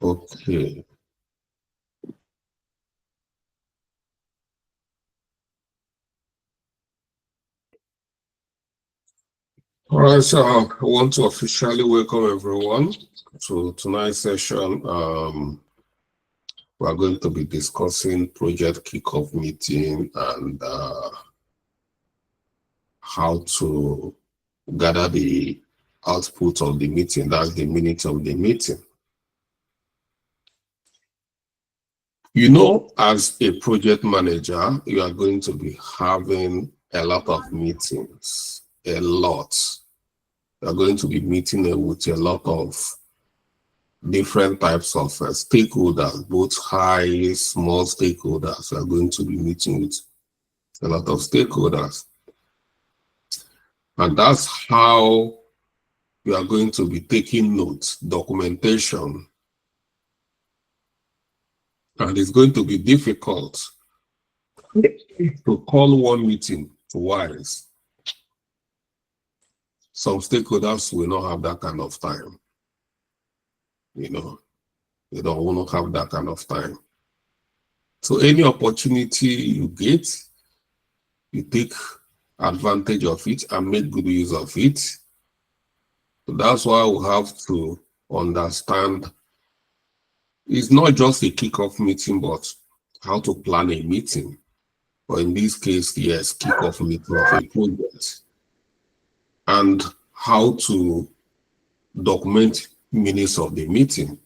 Okay. All right, so I want to officially welcome everyone to tonight's session. We're going to be discussing project kickoff meeting and how to gather the output of the meeting. That's the minutes of the meeting. You know, as a project manager, you are going to be having a lot of meetings, a lot. You're going to be meeting with a lot of different types of stakeholders, both high, small stakeholders. You're going to be meeting with a lot of stakeholders. And that's how you are going to be taking notes, documentation. And it's going to be difficult to call one meeting twice. Some stakeholders will not have that kind of time. You know, they don't want to have that kind of time. So any opportunity you get, you take advantage of it and make good use of it. So that's why we have to understand it's not just a kickoff meeting, but how to plan a meeting. Or in this case, yes, kickoff meeting of a project. And how to document minutes of the meeting.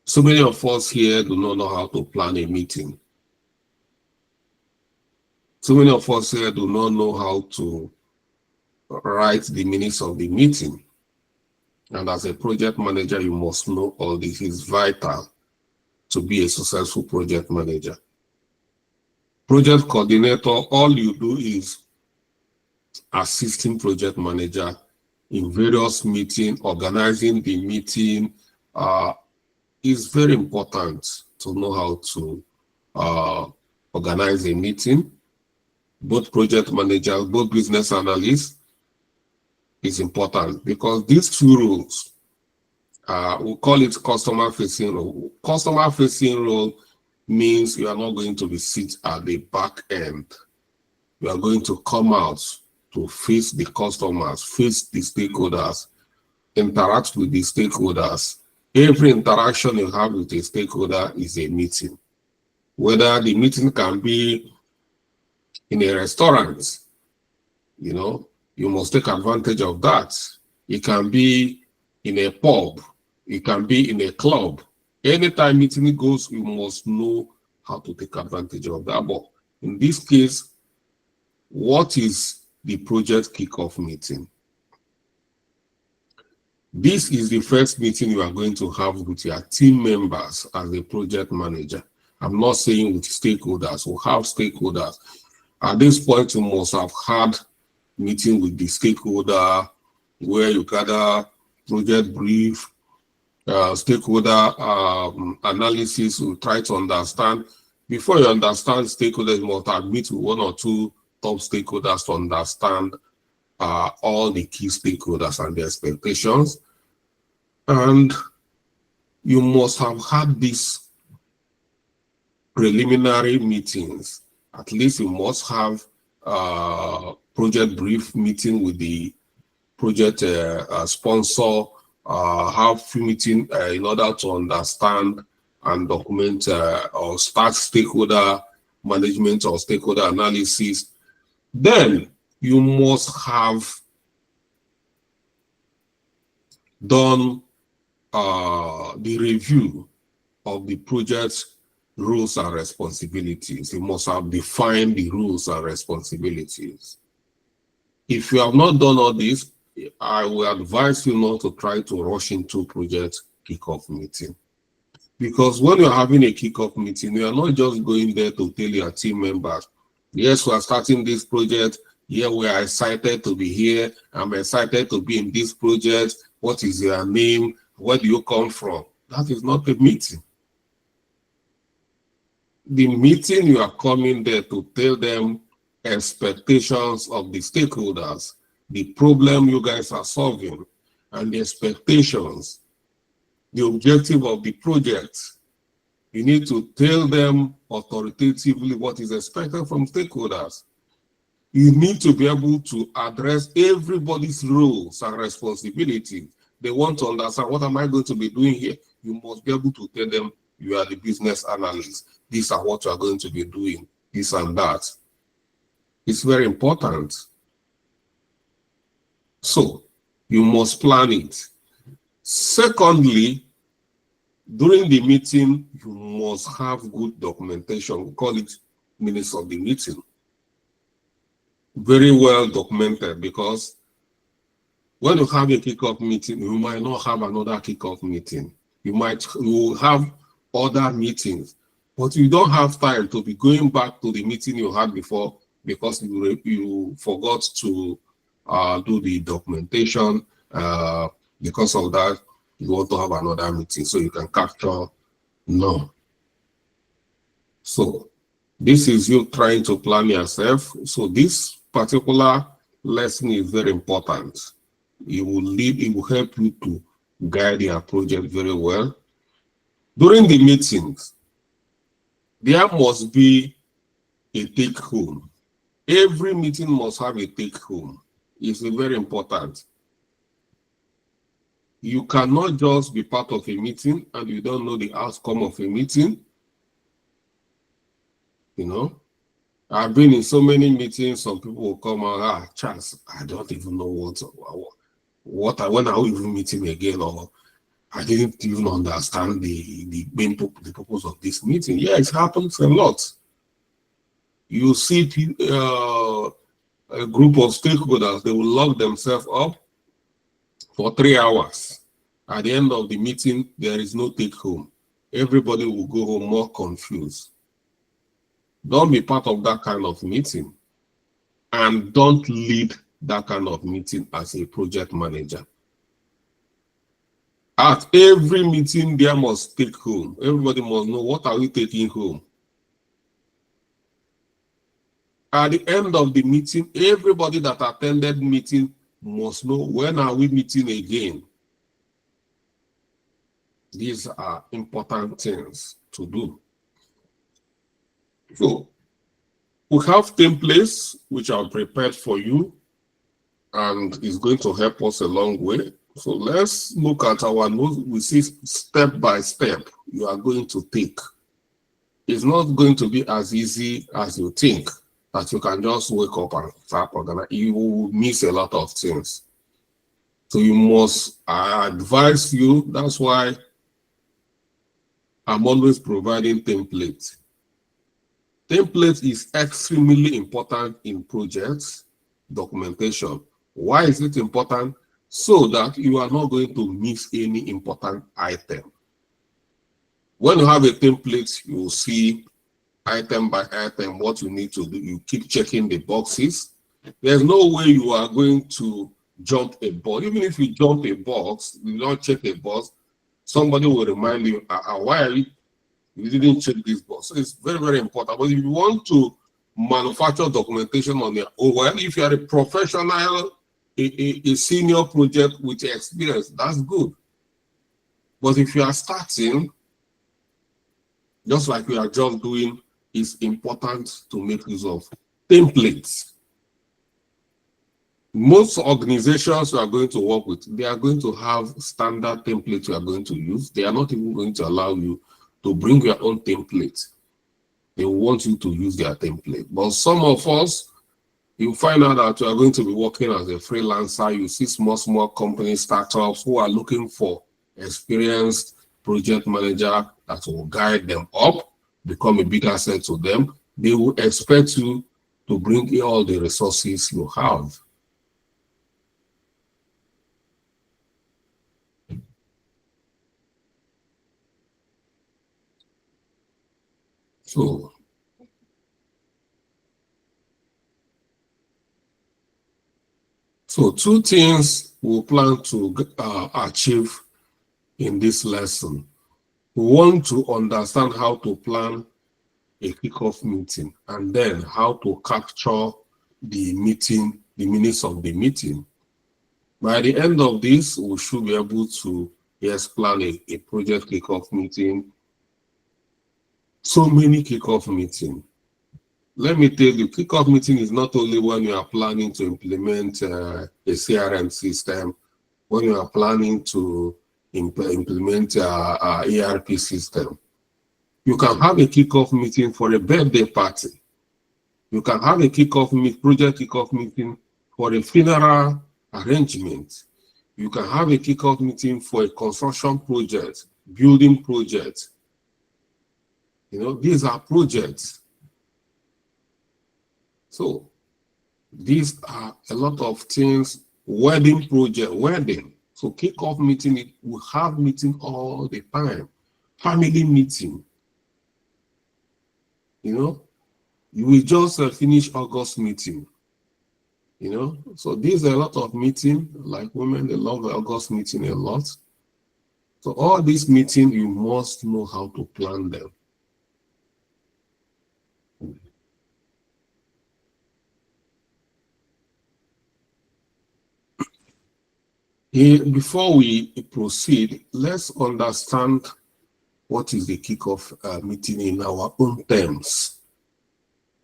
So many of us here do not know how to plan a meeting. So many of us here do not know how to write the minutes of the meeting. And as a project manager, you must know all this is vital to be a successful project manager. Project coordinator, all you do is assisting project manager in various meetings, organizing the meeting. It's very important to know how to organize a meeting. Both project managers, both business analysts, is important because these two roles, we call it customer facing role. Customer facing role means you are not going to be sit at the back end. You are going to come out to face the customers, face the stakeholders, interact with the stakeholders. Every interaction you have with a stakeholder is a meeting. Whether the meeting can be in a restaurant, you know, you must take advantage of that. It can be in a pub. It can be in a club. Anytime meeting goes, you must know how to take advantage of that. But in this case, what is the project kickoff meeting? This is the first meeting you are going to have with your team members as a project manager. I'm not saying with stakeholders. We have stakeholders. At this point, you must have had meeting with the stakeholder where you gather project brief, stakeholder analysis. You try to understand. Before you understand stakeholders, you must have met with one or two top stakeholders to understand all the key stakeholders and their expectations. And you must have had these preliminary meetings. At least you must have project brief meeting with the project sponsor, have few meeting in order to understand and document or start stakeholder management or stakeholder analysis. Then you must have done the review of the project rules and responsibilities. You must have defined the rules and responsibilities. If you have not done all this, I will advise you not to try to rush into project kickoff meeting. Because when you're having a kickoff meeting, you are not just going there to tell your team members, yes, we are starting this project. Yeah, we are excited to be here. I'm excited to be in this project. What is your name? Where do you come from? That is not a meeting. The meeting, you are coming there to tell them expectations of the stakeholders, the problem you guys are solving, and the expectations the objective of the project. You need to tell them authoritatively what is expected from stakeholders. You need to be able to address everybody's roles and responsibilities. They want to understand, what am I going to be doing here? You must be able to tell them, you are the business analyst. These are what you are going to be doing, this and that. It's very important. So you must plan it. Secondly, during the meeting, you must have good documentation. We call it minutes of the meeting. Very well documented, because when you have a kickoff meeting, you might not have another kickoff meeting. You will have other meetings, but you don't have time to be going back to the meeting you had before because you forgot to do the documentation. Because of that, you want to have another meeting so you can capture. No. So this is you trying to plan yourself. So this particular lesson is very important. It will help you to guide your project very well. During the meetings, there must be a take home. Every meeting must have a take home. It's very important. You cannot just be part of a meeting and you don't know the outcome of a meeting. You know, I've been in so many meetings, some people will come out, Charles, I don't even know when are we even meeting again, or I didn't even understand the purpose of this meeting. Yeah, it happens a lot. You see a group of stakeholders, they will lock themselves up for 3 hours. At the end of the meeting, there is no take home. Everybody will go home more confused. Don't be part of that kind of meeting, and don't lead that kind of meeting as a project manager. At every meeting, there must take home. Everybody must know, what are we taking home? At the end of the meeting, everybody that attended meeting must know, when are we meeting again? These are important things to do. So we have templates which are prepared for you, and is going to help us a long way. So let's look at our notes. We see step by step you are going to take. It's not going to be as easy as you think, that you can just wake up and start organizing. You will miss a lot of things. So you must, I advise you, that's why I'm always providing templates. Template is extremely important in projects documentation. Why is it important? So that you are not going to miss any important item. When you have a template, you will see item by item what you need to do. You keep checking the boxes. There's no way you are going to jump a box. Even if you jump a box, you don't check a box, somebody will remind you, why are you didn't check this box? So it's very, very important. But if you want to manufacture documentation on your own, well, if you are a professional, a senior project with experience, that's good. But if you are starting, just like we are just doing, it's important to make use of templates. Most organizations you are going to work with, they are going to have standard templates you are going to use. They are not even going to allow you to bring your own template. They want you to use their template. But some of us, you find out that you are going to be working as a freelancer. You see small company startups who are looking for experienced project manager that will guide them up, become a big asset to them. They will expect you to bring in all the resources you have. So two things we plan to achieve in this lesson. We want to understand how to plan a kickoff meeting, and then how to capture the minutes of the meeting. By the end of this, we should be able to Yes, plan a project kickoff meeting. So many kickoff meetings. Let me tell you, kickoff meeting is not only when you are planning to implement a CRM system, when you are planning to implement a ERP system. You can have a kickoff meeting for a birthday party. You can have a project kickoff meeting for a funeral arrangement. You can have a kickoff meeting for a construction project, building project. You know, these are projects. So these are a lot of things. Wedding project, wedding. So kickoff meeting, we have meeting all the time. Family meeting. You know, we just finish August meeting. You know, so these are a lot of meeting. Like women, they love the August meeting a lot. So all these meetings, you must know how to plan them. Before we proceed, let's understand what is the kickoff meeting in our own terms.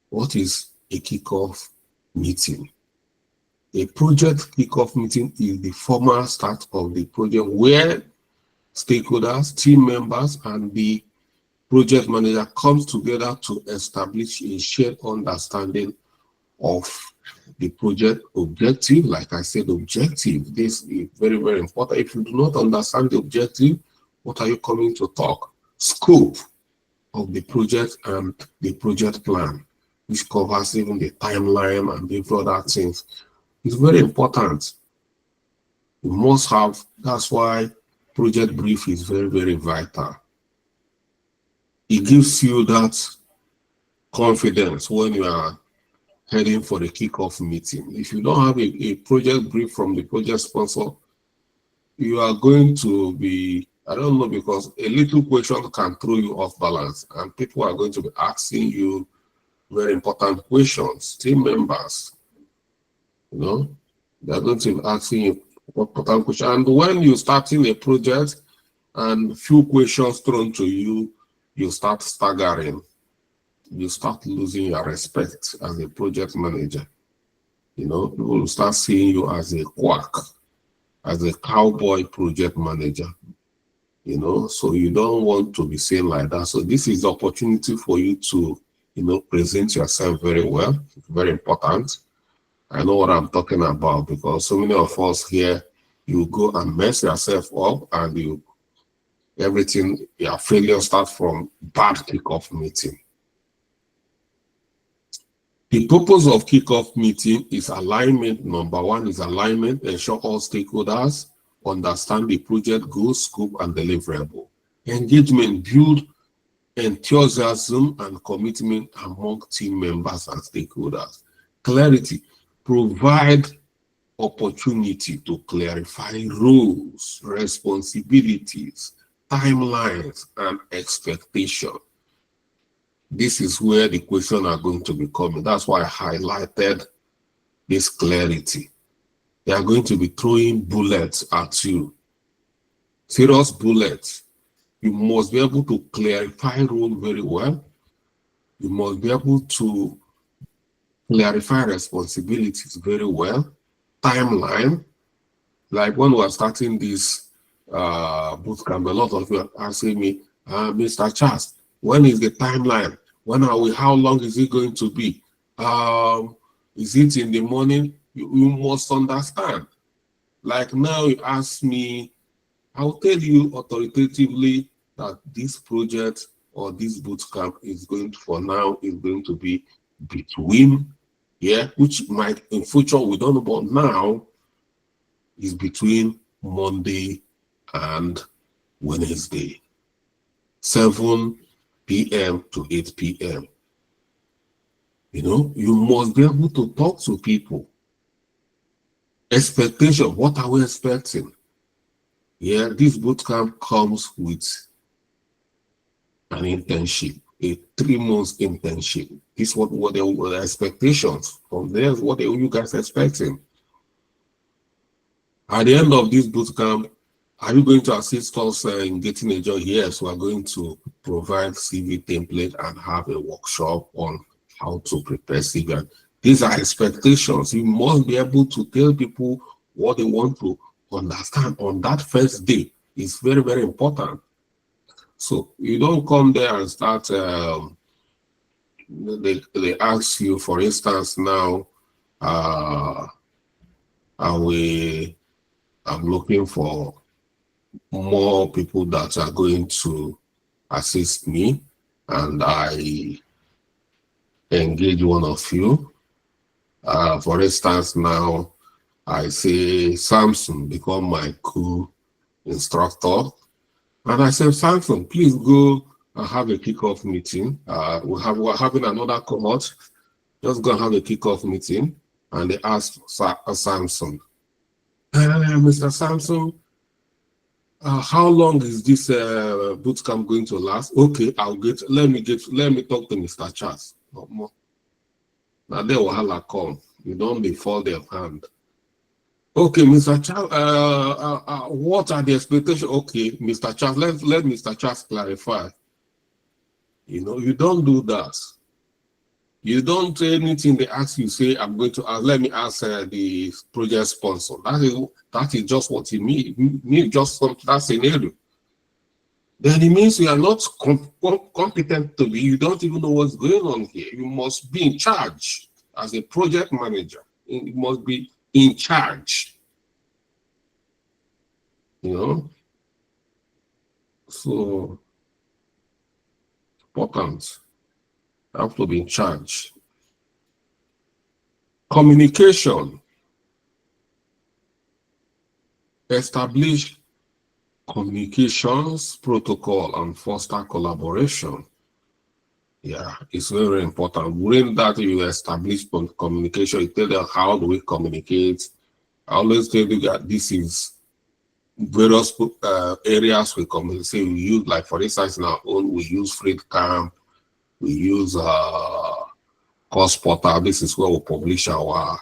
What is a kickoff meeting? A project kickoff meeting is the formal start of the project where stakeholders, team members, and the project manager comes together to establish a shared understanding of the project objective. Like I said, objective. This is very, very important. If you do not understand the objective, what are you coming to talk? Scope of the project and the project plan, which covers even the timeline and the other things. It's very important. You must have, that's why project brief is very, very vital. It gives you that confidence when you are heading for the kickoff meeting. If you don't have a project brief from the project sponsor, you are going to be, I don't know, because a little question can throw you off balance, and people are going to be asking you very important questions. Team members, you know, they're going to be asking you important questions. And when you're starting a project and few questions thrown to you, you start staggering. You start losing your respect as a project manager. You know, people will start seeing you as a quack, as a cowboy project manager. You know, so you don't want to be seen like that. So this is the opportunity for you to, you know, present yourself very well. It's very important. I know what I'm talking about because so many of us here, you go and mess yourself up and everything, your failure starts from bad kickoff meeting. The purpose of kickoff meeting is alignment. Number one is alignment, ensure all stakeholders understand the project goals, scope, and deliverable. Engagement, build enthusiasm and commitment among team members and stakeholders. Clarity, provide opportunity to clarify roles, responsibilities, timelines, and expectations. This is where the questions are going to be coming. That's why I highlighted this clarity. They are going to be throwing bullets at you. Serious bullets. You must be able to clarify role very well. You must be able to clarify responsibilities very well. Timeline. Like when we are starting this bootcamp, a lot of you are asking me, Mr. Charles, when is the timeline? When are we? How long is it going to be? Is it in the morning? You must understand. Like now, you ask me, I'll tell you authoritatively that this project or this bootcamp is going to, for now, is going to be between, which might in future we don't know, but now is between Monday and Wednesday, 7 p.m. to 8 p.m. You know, you must be able to talk to people. Expectation, what are we expecting? This bootcamp comes with an internship, a 3 months internship. This is what the expectations from there. What are you guys expecting? At the end of this bootcamp, Are you going to assist us in getting a job? Yes, we are going to provide CV template and have a workshop on how to prepare CV. And these are expectations. You must be able to tell people what they want to understand on that first day. It's very, very important. So you don't come there and start, they ask you, for instance, now, I'm looking for more people that are going to assist me, and I engage one of you. For instance, now I say, Samson, become my co-instructor. And I said, Samson, please go and have a kickoff meeting. We're having another cohort. Just go and have a kickoff meeting. And they asked Samson, Mr. Samson, how long is this boot camp going to last? Okay, let me talk to Mr. Charles. No more. Now they will come. You don't be fold their hand. Okay, Mr. Charles, what are the expectations? Okay, Mr. Charles, let Mr. Charles clarify. You know, you don't do that. You don't do anything they ask you, say, I'm going to ask, let me ask the project sponsor. That is just what you mean just that scenario. Then it means you are not competent to be, you don't even know what's going on here. You must be in charge as a project manager. You must be in charge. You know? So, important. You have to be in charge. Communication. Establish communications protocol and foster collaboration. Yeah, it's very important. When that you establish communication, you tell them how do we communicate. I always tell you that this is various areas we communicate. We use, like for instance, in our own, we use FreeCamp, we use Course Portal. This is where we publish our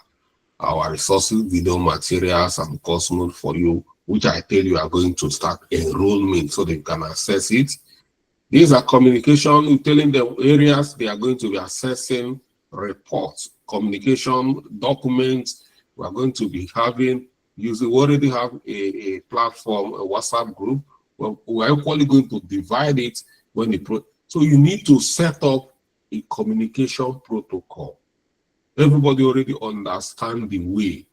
resources, video materials, and course note for you, which I tell you are going to start enrollment so they can access it. These are communication, telling the areas they are going to be accessing reports, communication, documents. We are going to be having, we already have a platform, a WhatsApp group. We are equally going to divide it when so you need to set up a communication protocol. Everybody already understand the way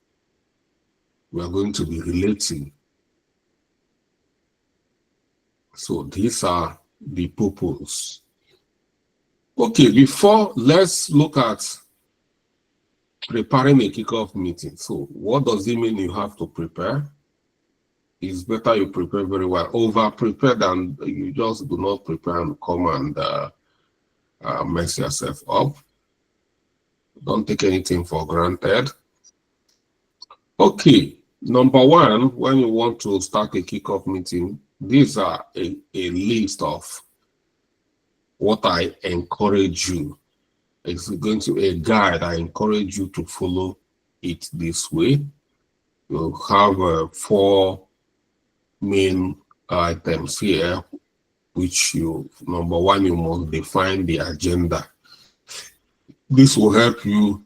we are going to be relating. So these are the purpose. Okay, let's look at preparing a kickoff meeting. So what does it mean you have to prepare? It's better you prepare very well. Over prepare than you just do not prepare and come and mess yourself up. Don't take anything for granted. Okay, number one, when you want to start a kickoff meeting, these are a list of what I encourage you. It's going to be a guide. I encourage you to follow it this way. You have 4 main items here, which number one, you must define the agenda. This will help you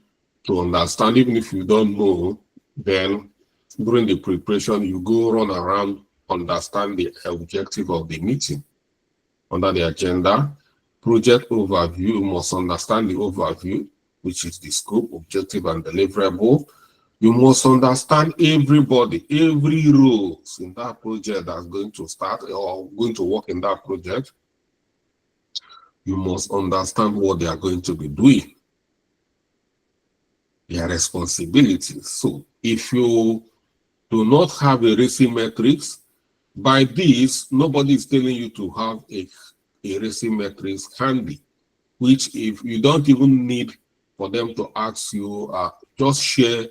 to understand, even if you don't know, then during the preparation, you go run around, understand the objective of the meeting. Under the agenda, project overview, you must understand the overview, which is the scope, objective, and deliverable. You must understand everybody, every role in that project that's going to start or going to work in that project. You must understand what they are going to be doing, their responsibilities. So if you do not have a racing metrics, by this, nobody is telling you to have a racing metrics handy, which if you don't even need for them to ask you, just share,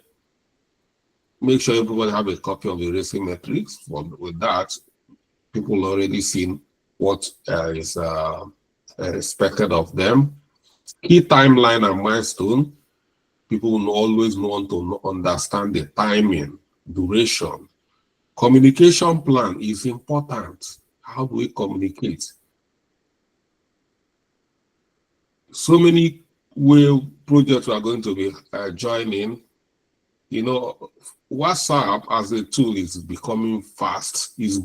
make sure everybody have a copy of the racing metrics. With that, people already seen what is expected of them. Key timeline and milestone. People will always want to understand the timing, duration, Communication plan is important. How do we communicate? So many projects we are going to be joining. You know, WhatsApp as a tool is becoming fast. Is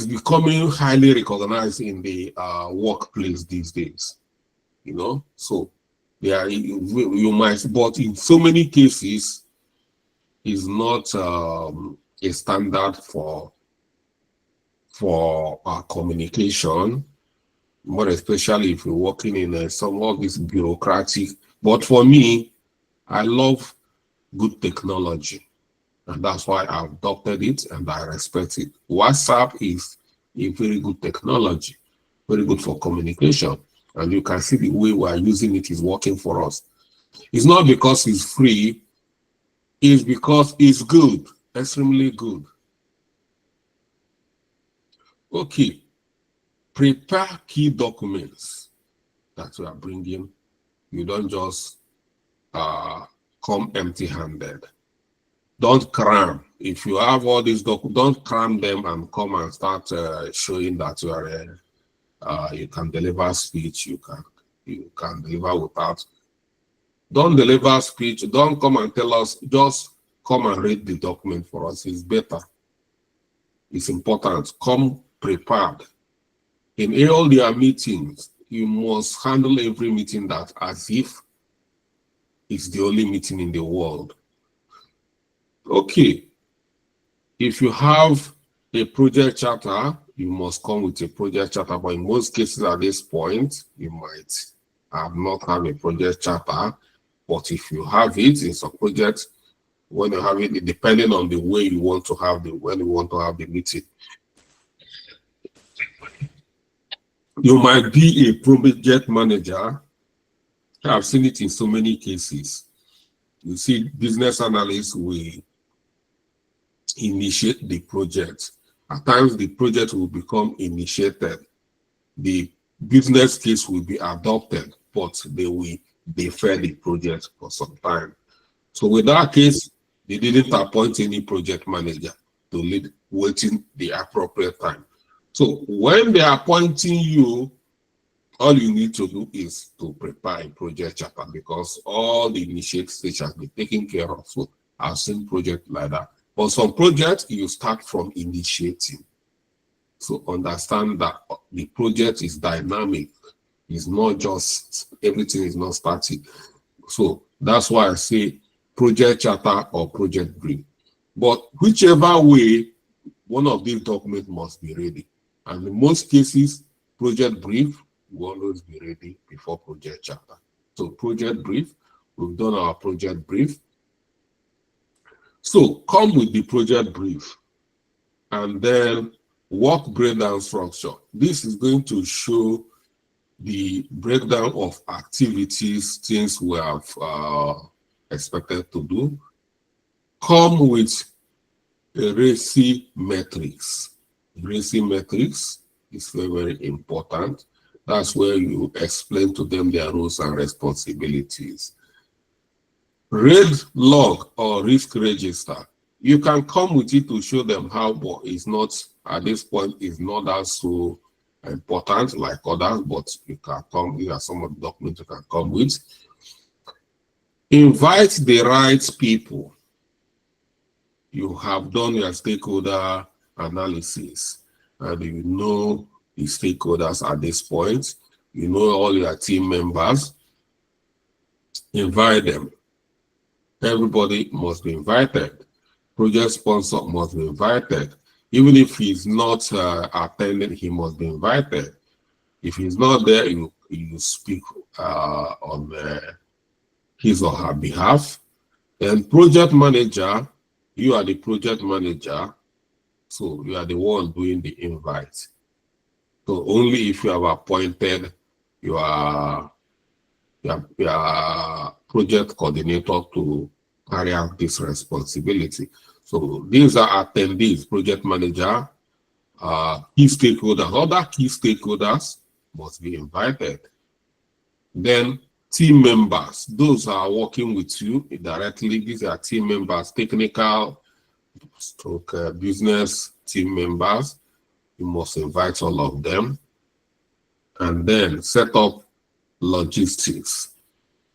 becoming highly recognized in the workplace these days. You know, so yeah, you might, but in so many cases, is not a standard for communication, more especially if you're working in some of this bureaucratic. But for me, I love good technology, and that's why I adopted it and I respect it. WhatsApp is a very good technology, very good for communication, and you can see the way we are using it is working for us. It's not because it's free, it's because it's good, extremely good. Okay, prepare key documents that you are bringing. You don't just come empty-handed. Don't cram. If you have all these documents, don't cram them and come and start showing that you can deliver speech. You can deliver without. Don't deliver speech. Don't come and tell us. Just come and read the document for us. It's better. It's important. Come prepared. In all their meetings, you must handle every meeting that as if it's the only meeting in the world. Okay, if you have a project charter, you must come with a project charter, but in most cases at this point, you might not have a project charter, but if you have it, it's a project. When you have it, depending on the way you want to have when you want to have the meeting. You might be a project manager. I've seen it in so many cases. You see, business analysts will initiate the project. At times, the project will become initiated. The business case will be adopted, but they will defer the project for some time. So with that case, they didn't appoint any project manager to lead, waiting the appropriate time. So when they are appointing you, all you need to do is to prepare a project charter, because all the initiate stage has been taken care of. So I've seen projects like that. But some projects, you start from initiating. So understand that the project is dynamic. It's not just, everything is not static. So that's why I say project charter or project brief. But whichever way, one of these documents must be ready. And in most cases, project brief will always be ready before project charter. So project brief, we've done our project brief. So come with the project brief and then work breakdown structure. This is going to show the breakdown of activities, things we have expected to do. Come with a RACI metrics. RACI metrics is very, very important. That's where you explain to them their roles and responsibilities. RAID log or risk register. You can come with it to show them how, but it's not, at this point, it's not that so important like others, but you can come, these are some of the documents you can come with. Invite the right people. You have done your stakeholder analysis and you know the stakeholders at this point. You know all your team members. Invite them. Everybody must be invited. Project sponsor must be invited. Even if he's not attending, he must be invited. If he's not there, you speak on his or her behalf. Then project manager, you are the project manager, so you are the one doing the invite. So only if you have appointed your project coordinator to carry out this responsibility. So these are attendees, project manager, key stakeholders. Other key stakeholders must be invited. Then team members, those are working with you directly. These are team members, technical stroke business team members. You must invite all of them, and then set up logistics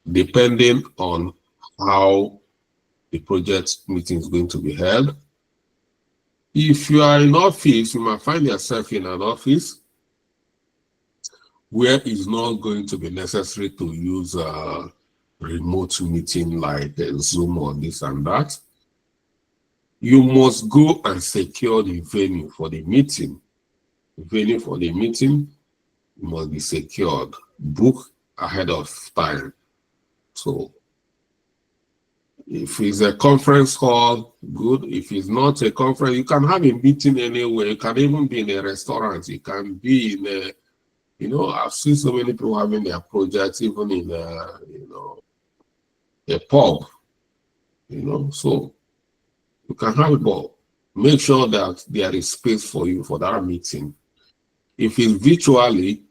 depending on how the project meeting is going to be held. If you are in office, you might find yourself in an office where it's not going to be necessary to use a remote meeting like Zoom or this and that. You must go and secure the venue for the meeting. The venue for the meeting must be secured. Book ahead of time. So if it's a conference hall, good. If it's not a conference, you can have a meeting anywhere. You can even be in a restaurant. You can be in a, I've seen so many people having their projects even in a pub, so you can have it, but make sure that there is space for you for that meeting. If it's virtually,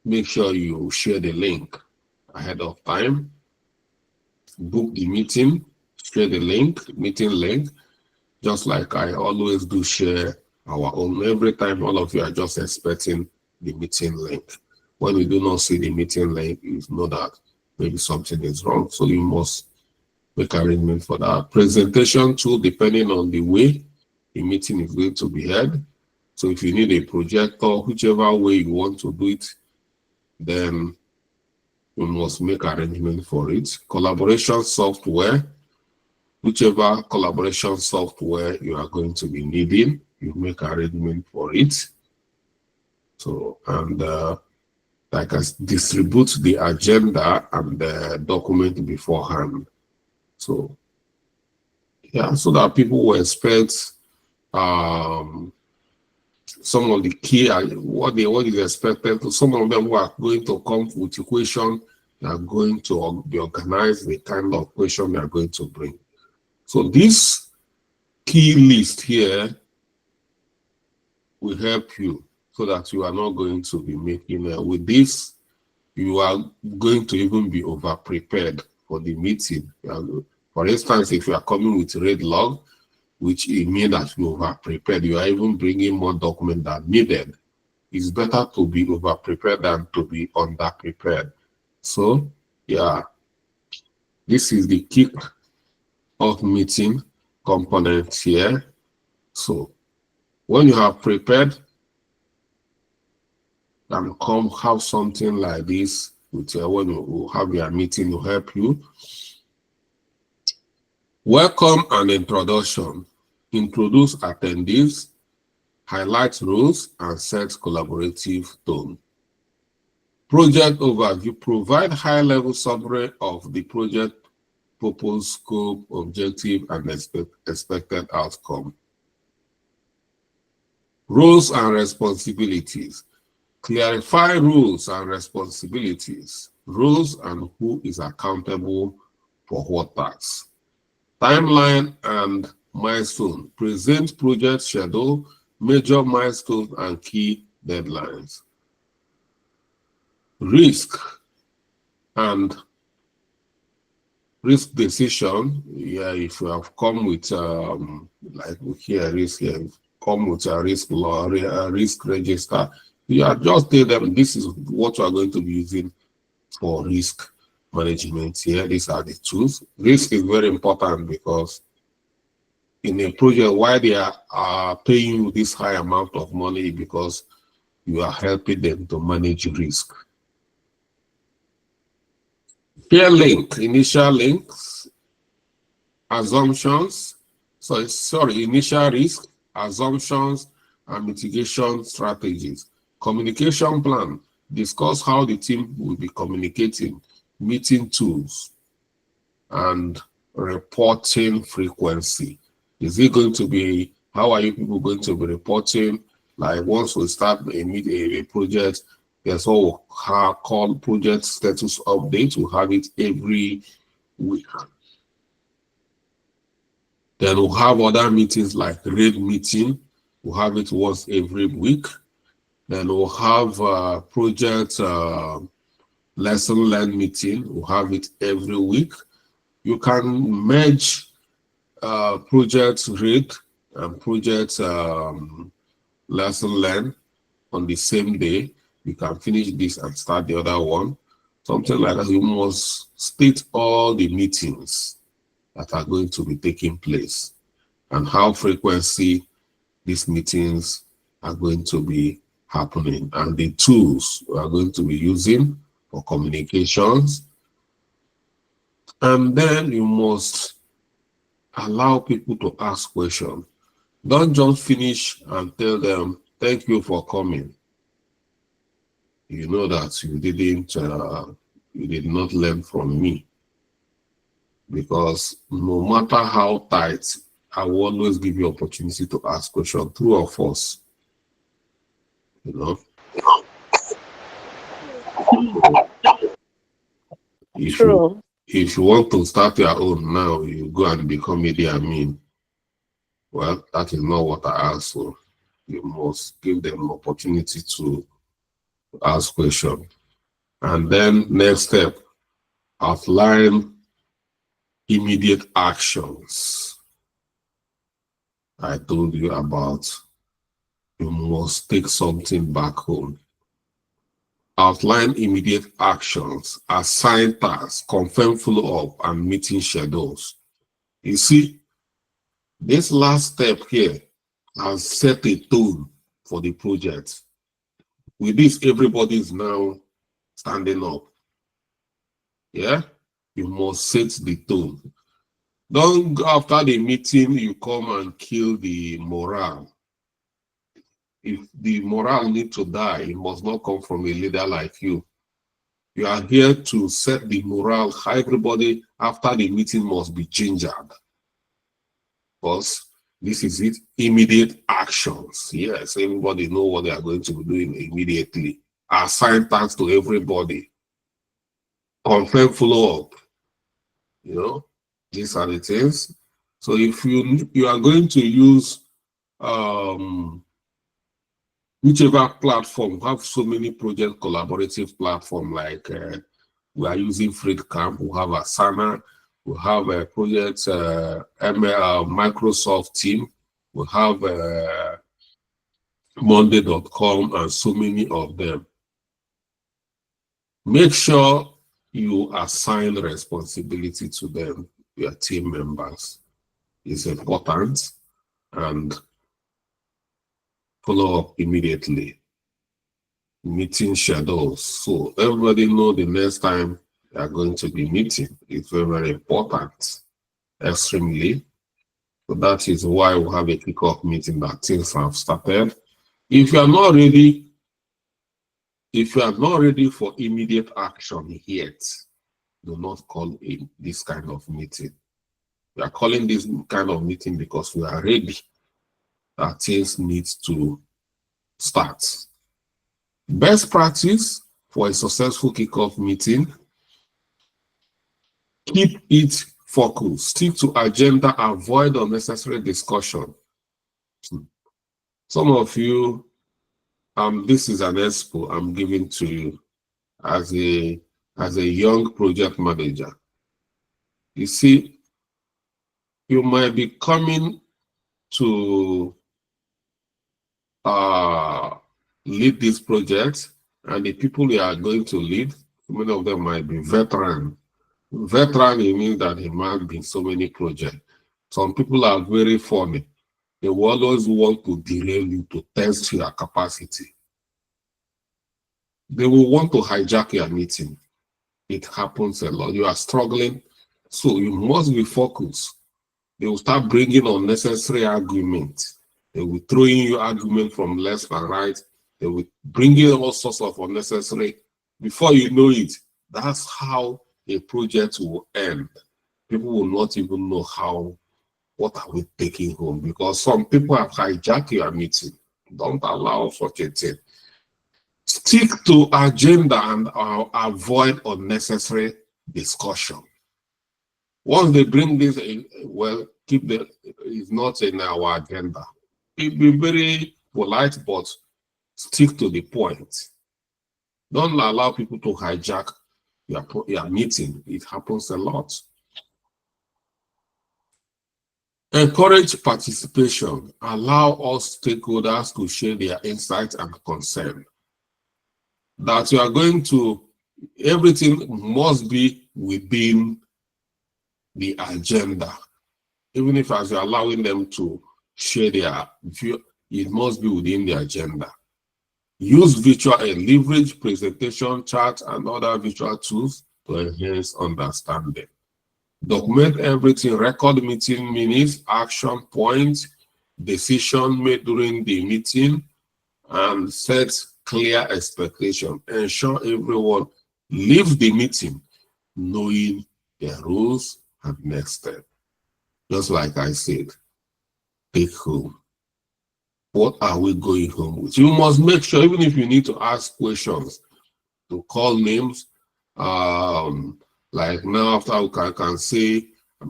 make sure you share the link ahead of time. Book the meeting, share the link, meeting link, just like I always do share our own. Every time all of you are just expecting the meeting link. When we do not see the meeting link, you know that maybe something is wrong. So you must make arrangement for that. Presentation too, depending on the way the meeting is going to be held. So if you need a projector, whichever way you want to do it, then you must make arrangement for it. Collaboration software, whichever collaboration software you are going to be needing, you make arrangement for it. So, and like I distribute the agenda and the document beforehand. So, yeah, so that people will expect some of the key, what is expected. Some of them who are going to come with equation, they are going to be organized, the kind of question they are going to bring. So this key list here will help you so that you are not going to be making, with this, you are going to even be over-prepared for the meeting. For instance, if you are coming with red log, which it means that you over-prepared, you are even bringing more document than needed. It's better to be over-prepared than to be under-prepared. So, yeah, this is the kick-off meeting component here. So, when you have prepared, and come have something like this, which when you have your meeting, will help you. Welcome and introduction. Introduce attendees, highlight roles, and set collaborative tone. Project overview. Provide high-level summary of the project purpose, scope, objective, and expected outcome. Roles and responsibilities. Clarify roles and responsibilities. Roles and who is accountable for what tasks. Timeline and milestone. Present project schedule, major milestones, and key deadlines. Risk and risk decision. Yeah, if you have come with like here, risk here, come with a risk law, a risk register. You are just tell them this is what you are going to be using for risk management here. These are the tools. Risk is very important because in a project, why they are paying you this high amount of money, because you are helping them to manage risk. Peer link, initial links, assumptions, initial risk, assumptions, and mitigation strategies. Communication plan, discuss how the team will be communicating, meeting tools, and reporting frequency. Is it going to be, how are you people going to be reporting? Like once we start a project, there's all called project status update. We have it every week. Then we'll have other meetings like RAID meeting. We'll have it once every week. Then we'll have project lesson learned meeting. We'll have it every week. You can merge project read and project lesson learn on the same day. You can finish this and start the other one. Something like that. You must state all the meetings that are going to be taking place and how frequency these meetings are going to be happening and the tools we are going to be using for communications. And then you must allow people to ask questions. Don't just finish and tell them, thank you for coming. You know that you did not learn from me. Because no matter how tight, I will always give you opportunity to ask questions, true or false. You know, True. if you want to start your own now, you go and become media admin. Well, that is not what I ask for. You must give them opportunity to ask questions. And then next step, outline immediate actions. I told you about you must take something back home. Outline immediate actions, assign tasks, confirm follow-up, and meeting schedules. You see, this last step here has set a tone for the project. With this, everybody is now standing up. Yeah? You must set the tone. Don't go after the meeting, you come and kill the morale. If the morale needs to die, it must not come from a leader like you. You are here to set the morale. Everybody after the meeting must be gingered. Because this is it, immediate actions. Yes, everybody know what they are going to be doing immediately. Assign tasks to everybody. Confirm follow-up. You know, these are the things. So if you are going to use whichever platform, have so many project collaborative platform like we are using FreeCamp, we have Asana, we have a project Microsoft Team, we have Monday.com and so many of them. Make sure you assign responsibility to them, your team members. It's important, and follow up immediately. Meeting schedules. So everybody know the next time they are going to be meeting. It's very, very important, extremely. So that is why we have a kickoff meeting that things have started. If you are not ready, for immediate action yet, do not call in this kind of meeting. We are calling this kind of meeting because we are ready that things need to start. Best practice for a successful kickoff meeting: keep it focused, stick to agenda, avoid unnecessary discussion. Some of you, this is an expo I'm giving to you as a young project manager. You see, you might be coming to lead this project, and the people you are going to lead, many of them might be veteran. Veteran, it means that he might be in so many projects. Some people are very funny. They will always want to derail you to test your capacity. They will want to hijack your meeting. It happens a lot. You are struggling, so you must be focused. They will start bringing unnecessary arguments. They will throw in your argument from left and right. They will bring in all sorts of unnecessary. Before you know it, that's how a project will end. People will not even know what are we taking home, because some people have hijacked your meeting. Don't allow such a thing. Stick to agenda and avoid unnecessary discussion. Once they bring this in, well, it's not in our agenda. Be very polite, but stick to the point. Don't allow people to hijack your meeting. It happens a lot. Encourage participation. Allow all stakeholders to share their insights and concern. That you are going to, everything must be within the agenda. Even if as you're allowing them to share their view, it must be within the agenda. Use virtual and leverage presentation, charts, and other visual tools to enhance understanding. Document everything, record meeting minutes, action points, decision made during the meeting, and set clear expectation. Ensure everyone leaves the meeting knowing their rules and next step. Just like I said, take home. What are we going home with? You must make sure, even if you need to ask questions, to call names, like now after we can say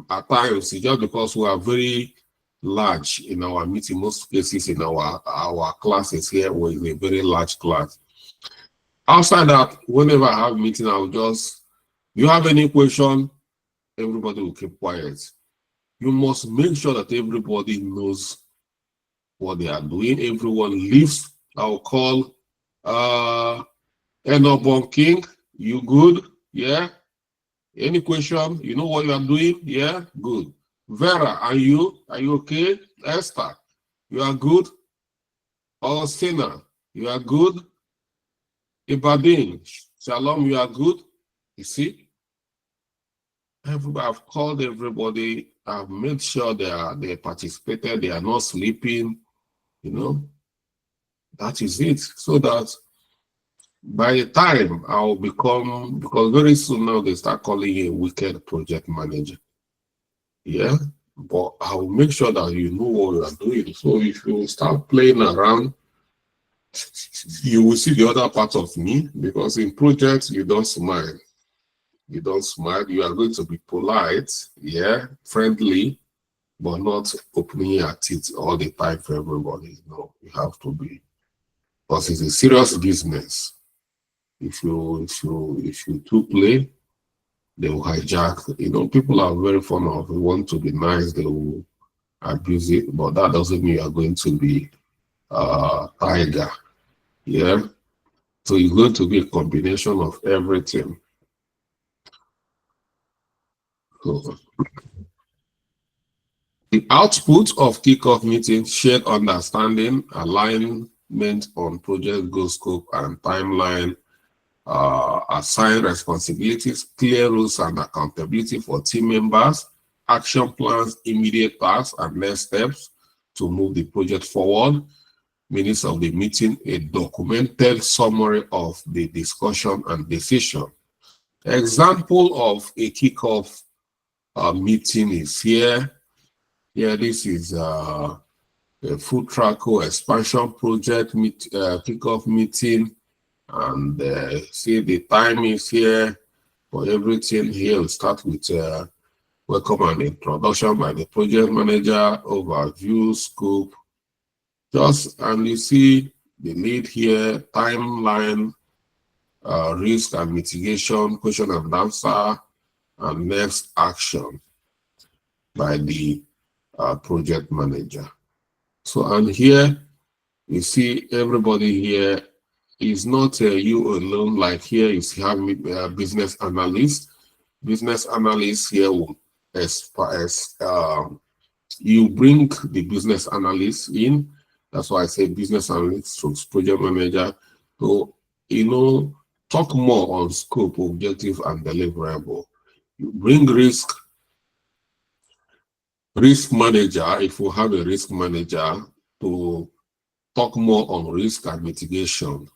at times, just because we are very large in our meeting, most cases in our classes here, we're a very large class. Outside that, whenever I have meeting, I'll just, you have any question, everybody will keep quiet. You must make sure that everybody knows what they are doing. Everyone leaves. I'll call Enobon King. You good? Yeah. Any question? You know what you are doing? Yeah, good. Vera, are you okay? Esther, you are good? Sina, you are good? Ibadan, Shalom, you are good? You see? I've called everybody. I've made sure they participated. They are not sleeping. You know, that is it. So that by the time I'll become, because very soon now they start calling you a wicked project manager. Yeah, but I will make sure that you know what you are doing. So if you start playing around, you will see the other part of me, because in projects you don't smile. You don't smile. You are going to be polite, yeah, friendly, but not opening your teeth all the time for everybody. No, you have to be, because it's a serious business. If you too play, they will hijack. You know, people are very fond of, they want to be nice, they will abuse it, but that doesn't mean you are going to be tiger. Yeah. So it's going to be a combination of everything. So the output of kickoff meetings: shared understanding, alignment on project goal, scope, and timeline, assign responsibilities, clear rules and accountability for team members, action plans, immediate tasks, and next steps to move the project forward, minutes of the meeting, a documented summary of the discussion and decision. Example of a kickoff meeting is here. Here, this is a food truck expansion project kickoff meeting, and see the time is here for everything. Here we start with welcome and introduction by the project manager, overview, scope, and you see the lead here, timeline, risk and mitigation, question and answer, and next action by the project manager. So, and here you see everybody here is not you alone. Like here is having business analyst. Business analyst here will you bring the business analyst in. That's why I say business analyst from project manager. So, you know, talk more on scope, objective, and deliverable. You bring risk manager, if you have a risk manager, to talk more on risk and mitigation,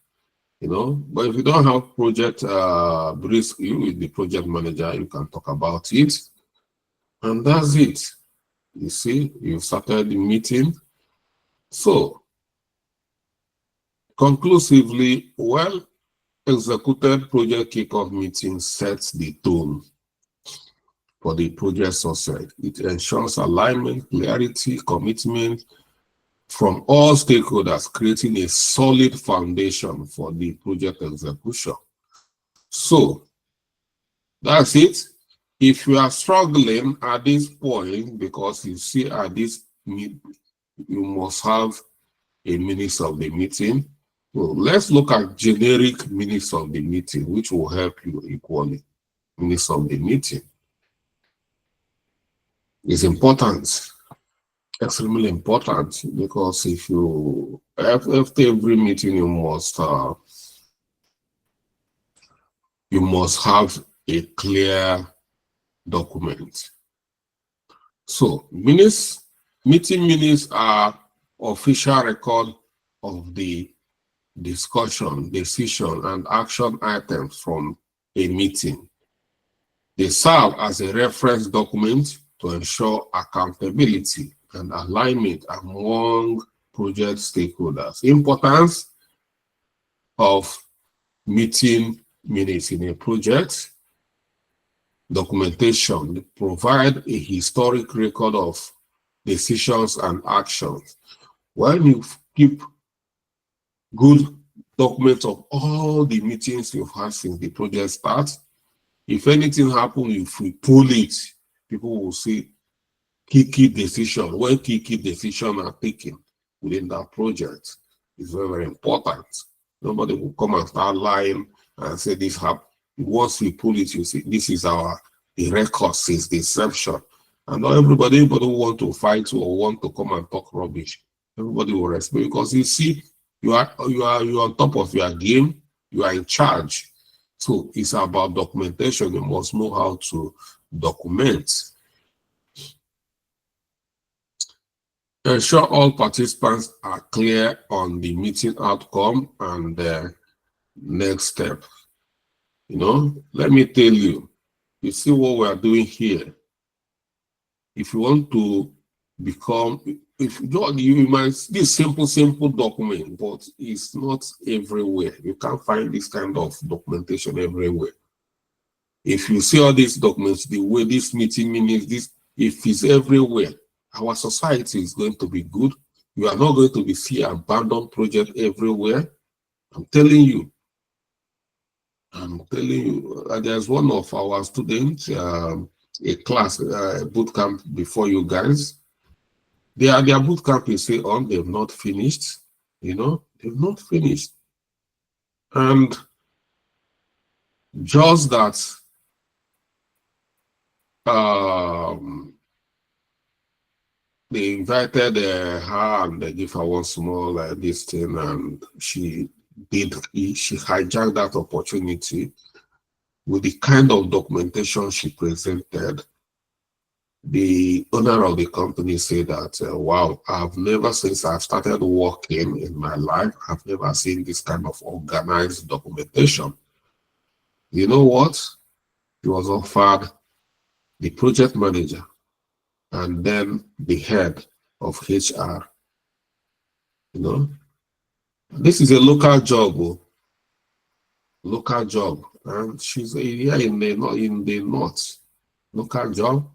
you know. But if you don't have project risk, you with the project manager, you can talk about it. And that's it. You see, you've started the meeting. So, conclusively, well executed project kickoff meeting sets the tone for the project success. It ensures alignment, clarity, commitment from all stakeholders, creating a solid foundation for the project execution. So that's it. If you are struggling at this point because you see at this meet, you must have a minutes of the meeting. Well, let's look at generic minutes of the meeting, which will help you equally. Minutes of the meeting is important, extremely important, because if you after every meeting you must have a clear document. So meeting minutes are official record of the discussion, decision, and action items from a meeting. They serve as a reference document to ensure accountability and alignment among project stakeholders. Importance of meeting minutes in a project: documentation provide a historic record of decisions and actions. When you keep good documents of all the meetings you've had since the project starts, if anything happens, if we pull it, people will say key decision. When key decisions are taken within that project, it's very, very important. Nobody will come and start lying and say this happened. Once we pull it, you see this is the record since the inception. And not everybody who want to fight or want to come and talk rubbish. Everybody will respect, because you see, you are on top of your game, you are in charge. So it's about documentation. You must know how to document. Ensure all participants are clear on the meeting outcome and the next step. Let me tell you, you see what we are doing here. If you want to become, if you might this simple document, but it's not everywhere. You can't find this kind of documentation everywhere. If you see all these documents, the way this meeting minutes, if it's everywhere, our society is going to be good. You are not going to see abandoned project everywhere. I'm telling you. There's one of our students, a class, boot camp before you guys. Their boot camp is still on. They've not finished. They've not finished. And just that, they invited her and they gave her one small this thing, and she hijacked that opportunity with the kind of documentation she presented. The owner of the company said that, wow, since I've started working in my life, I've never seen this kind of organized documentation. You know what? He was offered the project manager and then the head of HR. This is a local job, and she's here in the north. Local job.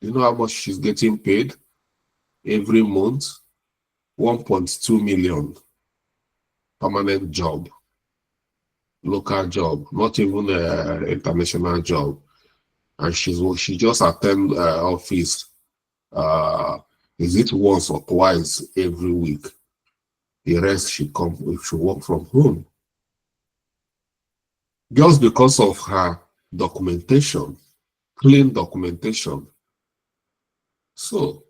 You know how much she's getting paid every month? 1.2 million. Permanent job. Local job, not even an international job. And she just attend office. Is it once or twice every week? The rest she work from home. Just because of her documentation, clean documentation. So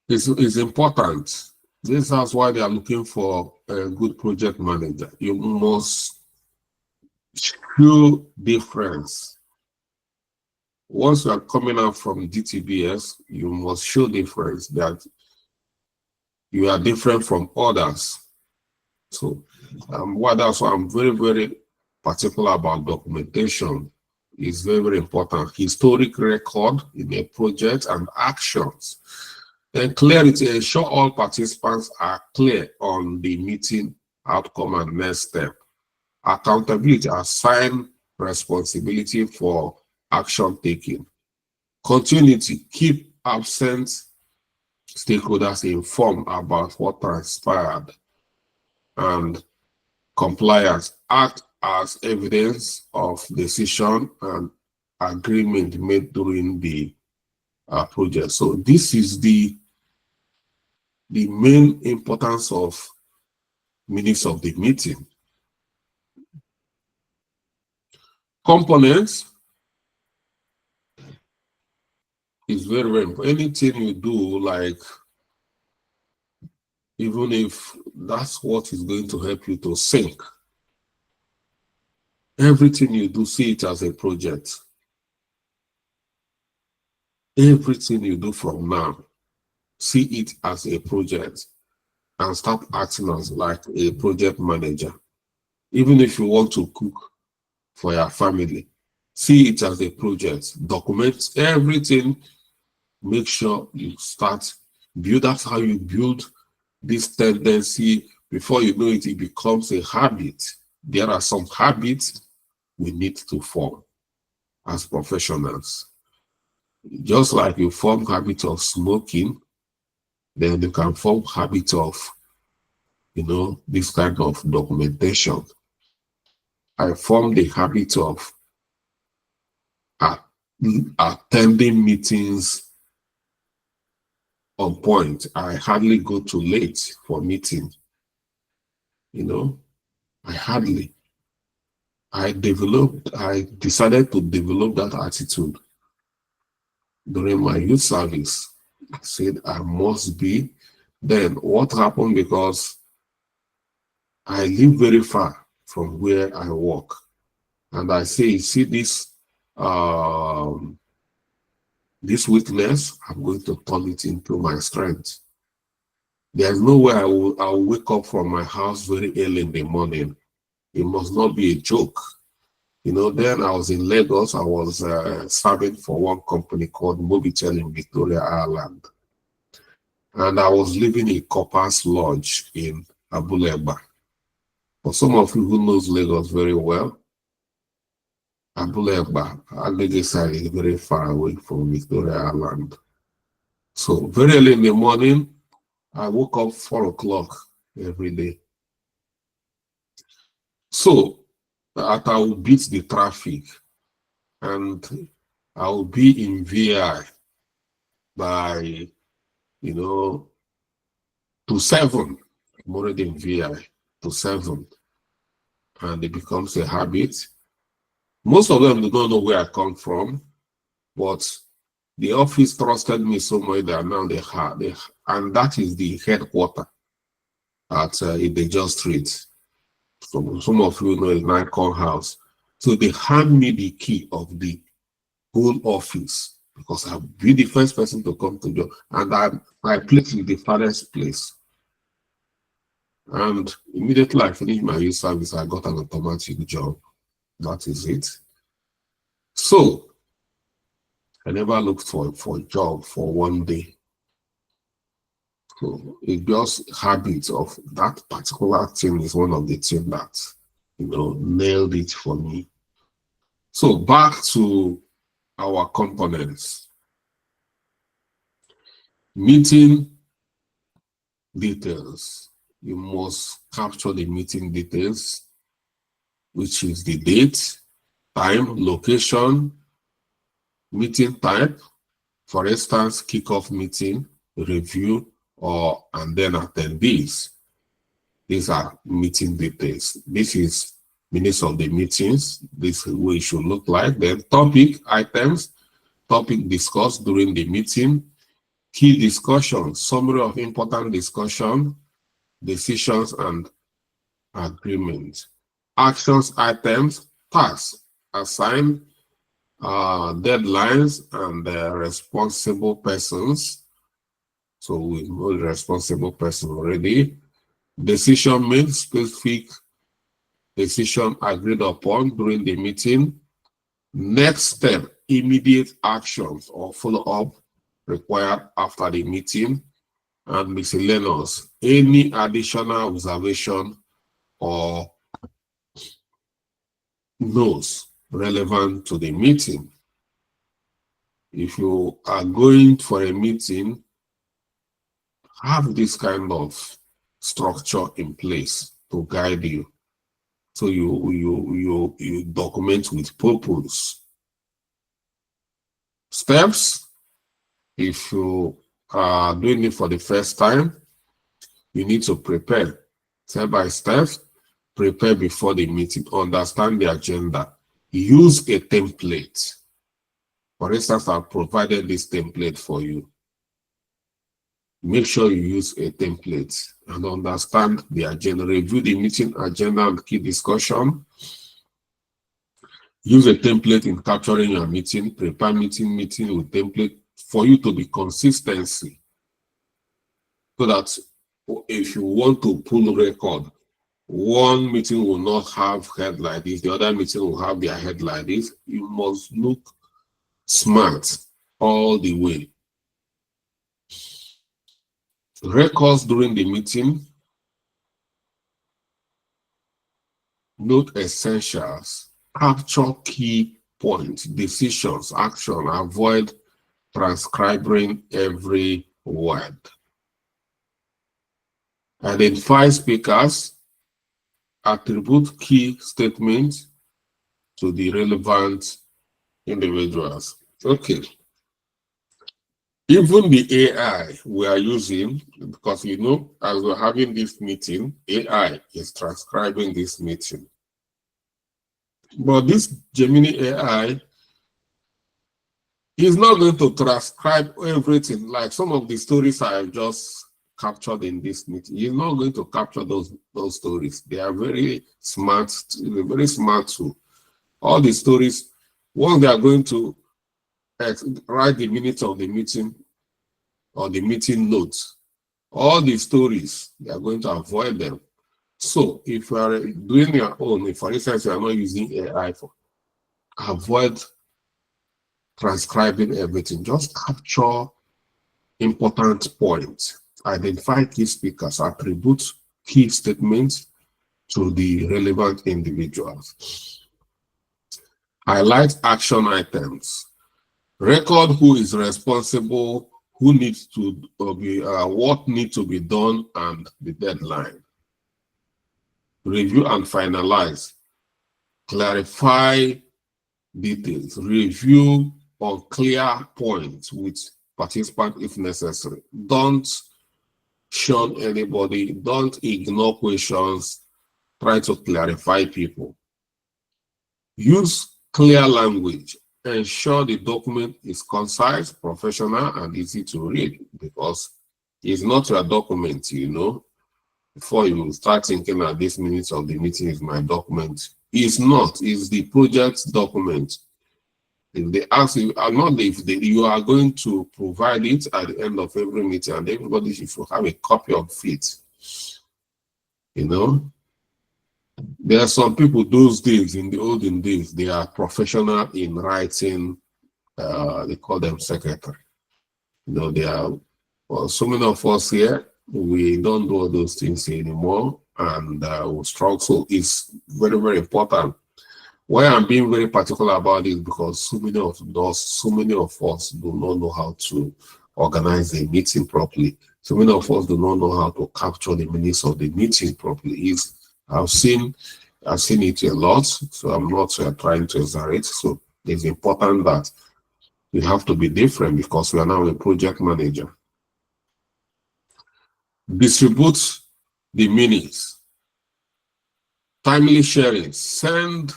it's important. This is why they are looking for a good project manager. You must show difference. Once you are coming out from DTBS, you must show difference, that you are different from others. So that's why I'm very, very particular about documentation. It's very, very important. Historic record in a project and actions. Then clarity, ensure all participants are clear on the meeting outcome and next step. Accountability, assign responsibility for action taking. Continuity, keep absent stakeholders informed about what transpired. And compliance, act as evidence of decision and agreement made during the project. So this is the main importance of minutes of the meeting. Components is very, very important. Anything you do, like, even if that's what is going to help you to sync, everything you do, see it as a project. Everything you do from now, see it as a project and start acting as like a project manager. Even if you want to cook for your family, see it as a project. Document everything. Make sure you start build. That's how you build this tendency. Before you know it, it becomes a habit. There are some habits we need to form as professionals. Just like you form habit of smoking, then you can form habit of, this kind of documentation. I formed the habit of attending meetings on point. I hardly go too late for meeting. I decided to develop that attitude during my youth service. I said I must be. Then what happened, because I live very far from where I work, and I say, see this this weakness, I'm going to turn it into my strength. There's no way I'll wake up from my house very early in the morning. It must not be a joke. Then I was in Lagos. I was serving for one company called Mobitel in Victoria, Ireland. And I was living in Copper's Lodge in Abuleba. For some of you who knows Lagos very well, Abuleba, Agbege is very far away from Victoria, Ireland. So very early in the morning, I woke up 4 o'clock every day. So that I will beat the traffic, and I will be in VI by, to 7. I'm already in VI to 7. And it becomes a habit. Most of them do not know where I come from, but the office trusted me so much that now and that is the headquarters at Ibejo Street. So some of you know it's Nikon House. So they hand me the key of the whole office, because I'll be the first person to come to job, and I place in the farthest place. And immediately I finished my youth service, I got an automatic job. That is it. So I never looked for a job for one day. So it just habit of that particular thing is one of the things that, nailed it for me. So back to our components. Meeting details. You must capture the meeting details, which is the date, time, location, meeting type. For instance, kickoff meeting, review, and then attendees. These are meeting details. This is minutes of the meetings. This is what it should look like. Then topic items, topic discussed during the meeting, key discussion, summary of important discussion, decisions and agreements. Actions items, tasks assigned, deadlines, and responsible persons. So we know the responsible person already. Decision made, specific decision agreed upon during the meeting. Next step, immediate actions or follow-up required after the meeting. And miscellaneous, any additional observation or notes relevant to the meeting. If you are going for a meeting, have this kind of structure in place to guide you. So you document with purpose. Steps: if you are doing it for the first time, you need to prepare step by step. Prepare before the meeting, understand the agenda, use a template. For instance, I've provided this template for you. Make sure you use a template and understand the agenda. Review the meeting agenda and key discussion. Use a template in capturing your meeting. Prepare meeting with template for you to be consistency. So that if you want to pull record, one meeting will not have head like this, the other meeting will have their head like this. You must look smart all the way. Records during the meeting. Note essentials. Capture key points, decisions, action. Avoid transcribing every word. Identify speakers. Attribute key statements to the relevant individuals. Okay. Even the AI we are using, because you know, as we're having this meeting, AI is transcribing this meeting. But this Gemini AI is not going to transcribe everything. Like some of the stories I have just captured in this meeting, you're not going to capture those stories. They are very smart, very smart too. All the stories, once they are going to write the minutes of the meeting or the meeting notes, all the stories, they are going to avoid them. So if you are doing your own, if for instance you are not using AI, avoid transcribing everything. Just capture important points. Identify key speakers, attribute key statements to the relevant individuals. Highlight action items. Record who is responsible, who needs to be, what needs to be done, and the deadline. Review and finalize. Clarify details. Review unclear points with participants if necessary. Don't shun anybody. Don't ignore questions. Try to clarify people. Use clear language. Ensure the document is concise, professional, and easy to read, because it's not your document, you know. Before you start thinking that this minutes of the meeting is my document, it's not. It's the project document. If they ask you, not if you are going to provide it at the end of every meeting, and everybody should have a copy of it. You know, there are some people those days, in the olden days, they are professional in writing. They call them secretary. You know, they are. Well, so many of us here, we don't do all those things anymore, and we struggle. So it's very, very important. Why I'm being very particular about it, because so many of us do not know how to organize a meeting properly. So many of us do not know how to capture the minutes of the meeting properly. I've seen it a lot, so I'm not trying to exaggerate. So it's important that we have to be different, because we are now a project manager. Distribute the minutes. Timely sharing. Send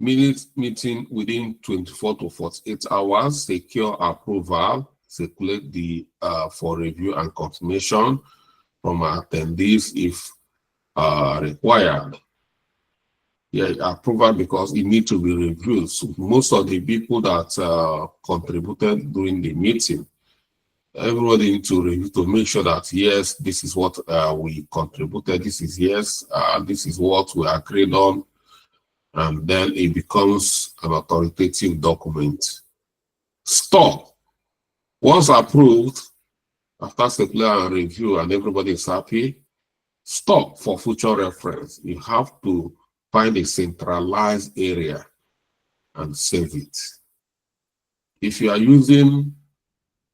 meeting within 24 to 48 hours. Secure approval. Circulate the for review and confirmation from attendees if required. Yeah, approval, because it needs to be reviewed. So most of the people that contributed during the meeting, everybody needs to review to make sure that yes, this is what we contributed. This is what we agreed on. And then it becomes an authoritative document. Stop. Once approved, after circular and review and everybody is happy, stop for future reference. You have to find a centralized area and save it. If you are using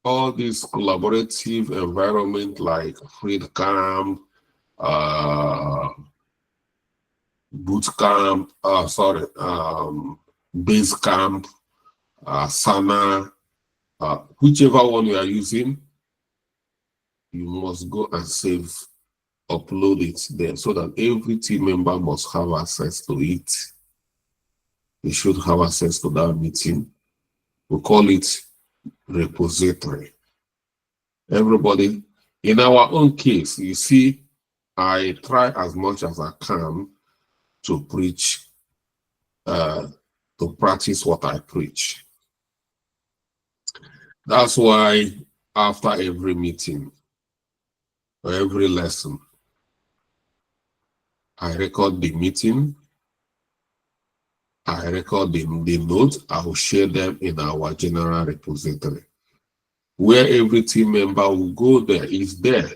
all this collaborative environment like Freecamp, Bootcamp, Basecamp, Sana, Whichever one you are using, you must go and save, upload it there so that every team member must have access to it. They should have access to that meeting. We call it repository. Everybody, in our own case, you see, I try as much as I can to preach, to practice what I preach. That's why after every meeting or every lesson, I record the meeting, I record the notes, I will share them in our general repository, where every team member will go there, is there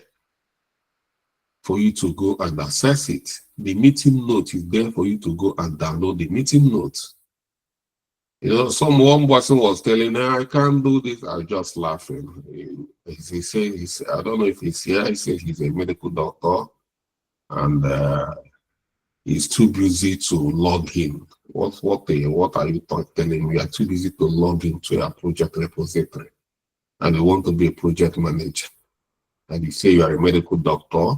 for you to go and access it. The meeting note is there for you to go and download the meeting notes. You know, one person was telling me, I can't do this. I was just laughing. He said, I don't know if he's here. He said he's a medical doctor and he's too busy to log in. What are you telling me? You are too busy to log into a project repository and you want to be a project manager. And you say you are a medical doctor.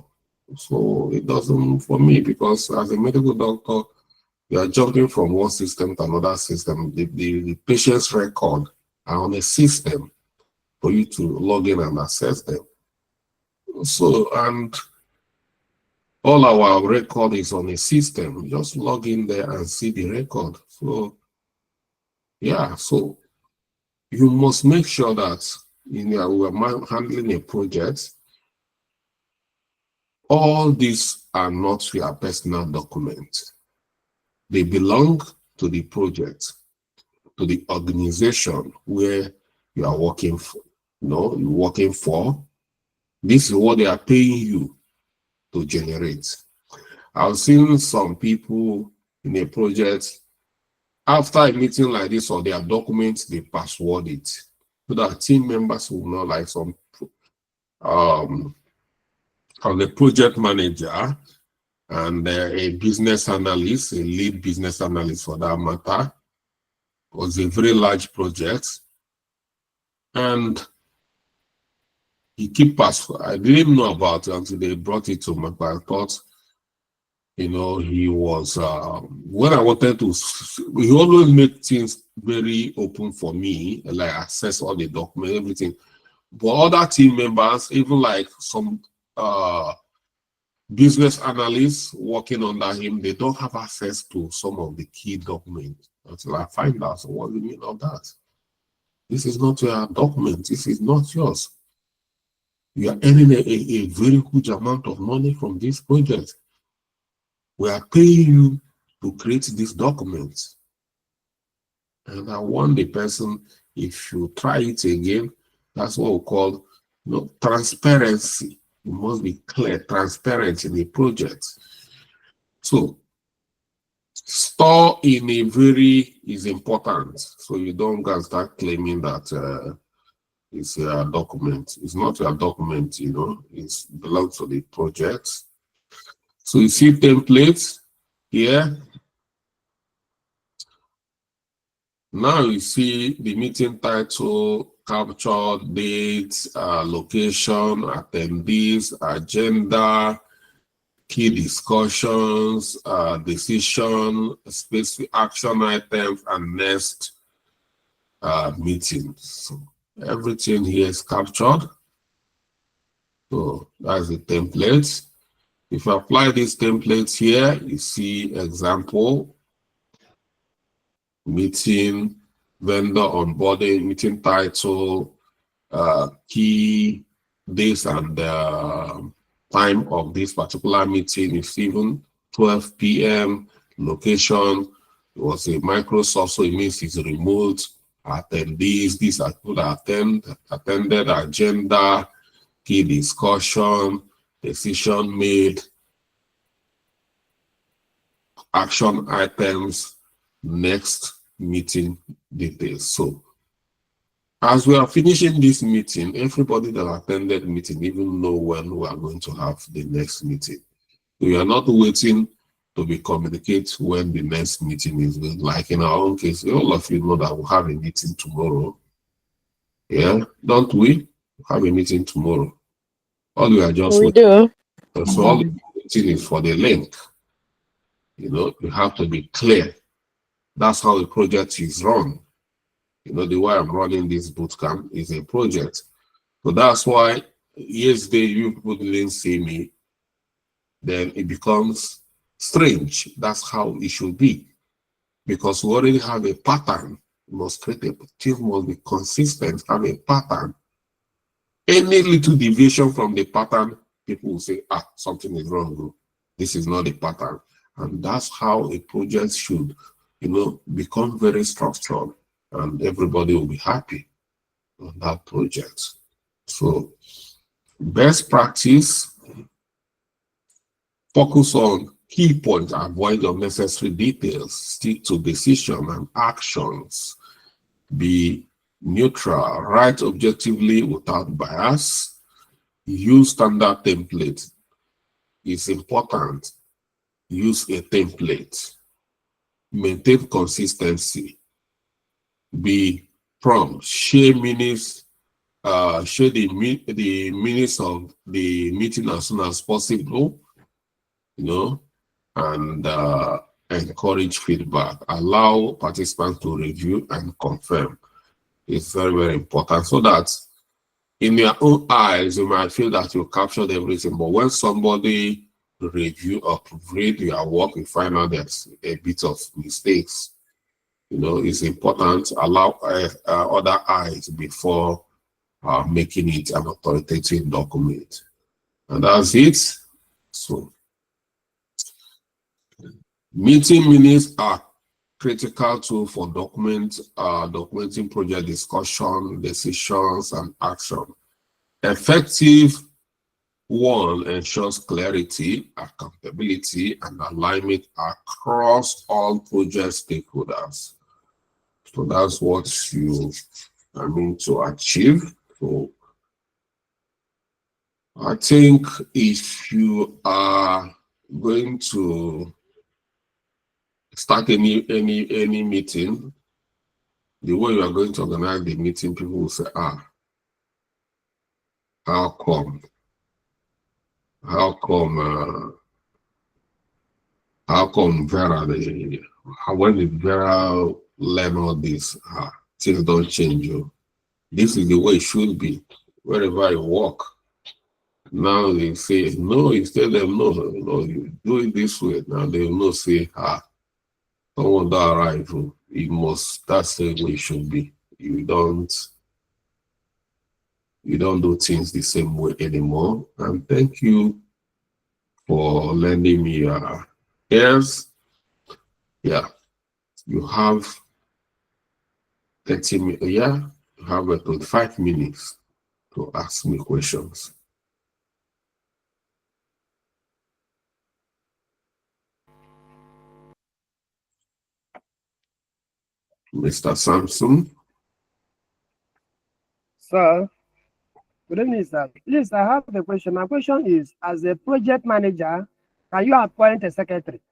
So it doesn't for me, because as a medical doctor, you are jumping from one system to another system. The patient's record are on a system for you to log in and access them. So, and all our record is on a system. You just log in there and see the record. So, yeah, so you must make sure that we are handling a project. All these are not your personal documents. They belong to the project, to the organization where you are working for. You're working for. This is what they are paying you to generate. I've seen some people in a project, after a meeting like this or their documents, they password it. So that team members will know, like some the project manager and a business analyst, a lead business analyst for that matter. It was a very large project. And he keep password. I didn't know about it until they brought it to me, but I thought, he was, when I wanted to, he always make things very open for me, like access all the documents, everything. But other team members, even like some business analysts working under him, they don't have access to some of the key documents until I find out. So what do you mean of that? This is not your document. This is not yours. You are earning a very huge amount of money from this project. We are paying you to create this document. And I want the person, if you try it again, that's what we call transparency. You must be clear, transparent in the project. So store in a very is important. So you don't go and start claiming that it's a document. It's not your document, it belongs to the project. So you see templates here. Now you see the meeting title, capture, date, location, attendees, agenda, key discussions, decision, specific action items, and next meeting. So everything here is captured. So that's the template. If you apply these templates here, you see example, meeting, vendor onboarding, meeting title, key days and time of this particular meeting is even 12 p.m. Location, it was a Microsoft, so it means it's remote. Attendees, these are people that attended, agenda, key discussion, decision made, action items, next meeting details. So as we are finishing this meeting, everybody that attended the meeting even know when we are going to have the next meeting. We are not waiting to be communicated when the next meeting is. Like in our own case, all of you know that we'll have a meeting tomorrow. Yeah, don't we? Have a meeting tomorrow. All we are just We waiting. do. So all we are waiting is for the link. You have to be clear. That's how the project is run. The way I'm running this bootcamp is a project. So that's why yesterday you people didn't see me, then it becomes strange. That's how it should be. Because we already have a pattern. We must create a team must be consistent, have a pattern. Any little deviation from the pattern, people will say, something is wrong. Bro. This is not the pattern. And that's how a project should, become very structured and everybody will be happy on that project. So best practice, focus on key points, avoid unnecessary details, stick to decision and actions, be neutral, write objectively without bias, use standard template. It's important. Use a template. Maintain consistency. Be prompt. Share minutes. Share the minutes of the meeting as soon as possible. And encourage feedback. Allow participants to review and confirm. It's very, very important so that in your own eyes, you might feel that you captured everything, but when somebody review or read your work, you find out there's a bit of mistakes. It's important to allow other eyes before making it an authoritative document. And that's it. So, meeting minutes are critical tool for documenting project discussion, decisions, and action. Effective one ensures clarity, accountability, and alignment across all project stakeholders. So that's what you are meant to achieve. So I think if you are going to start any meeting, the way you are going to organize the meeting, people will say, how come? How come? How come Vera? When did Vera learn all this? Things don't change. This is the way it should be. Wherever you walk, now they say no. You tell them no. You do it this way. Now they will not say someone that arrive. You must. That's the way it should be. You don't do things the same way anymore. And thank you for lending me your ears. Yeah, you have 30 minutes. Yeah, you have 25 minutes to ask me questions. Mr. Samson. Sir, good evening, sir. Please, I have a question. My question is, as a project manager, can you appoint a secretary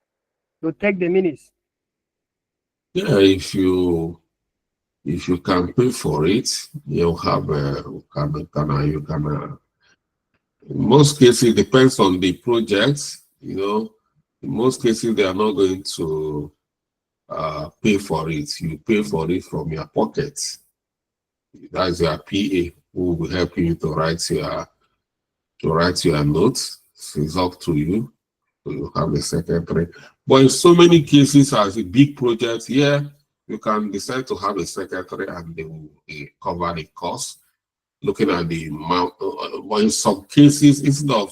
to take the minutes? Yeah, if you can pay for it, you have you can. In most cases, it depends on the project. In most cases, they are not going to pay for it. You pay for it from your pocket. That's your PA who will help you to write your notes. So it's up to you. So you have a secretary. But in so many cases, as a big project, you can decide to have a secretary and they will cover the cost. Looking at the amount, but in some cases, instead of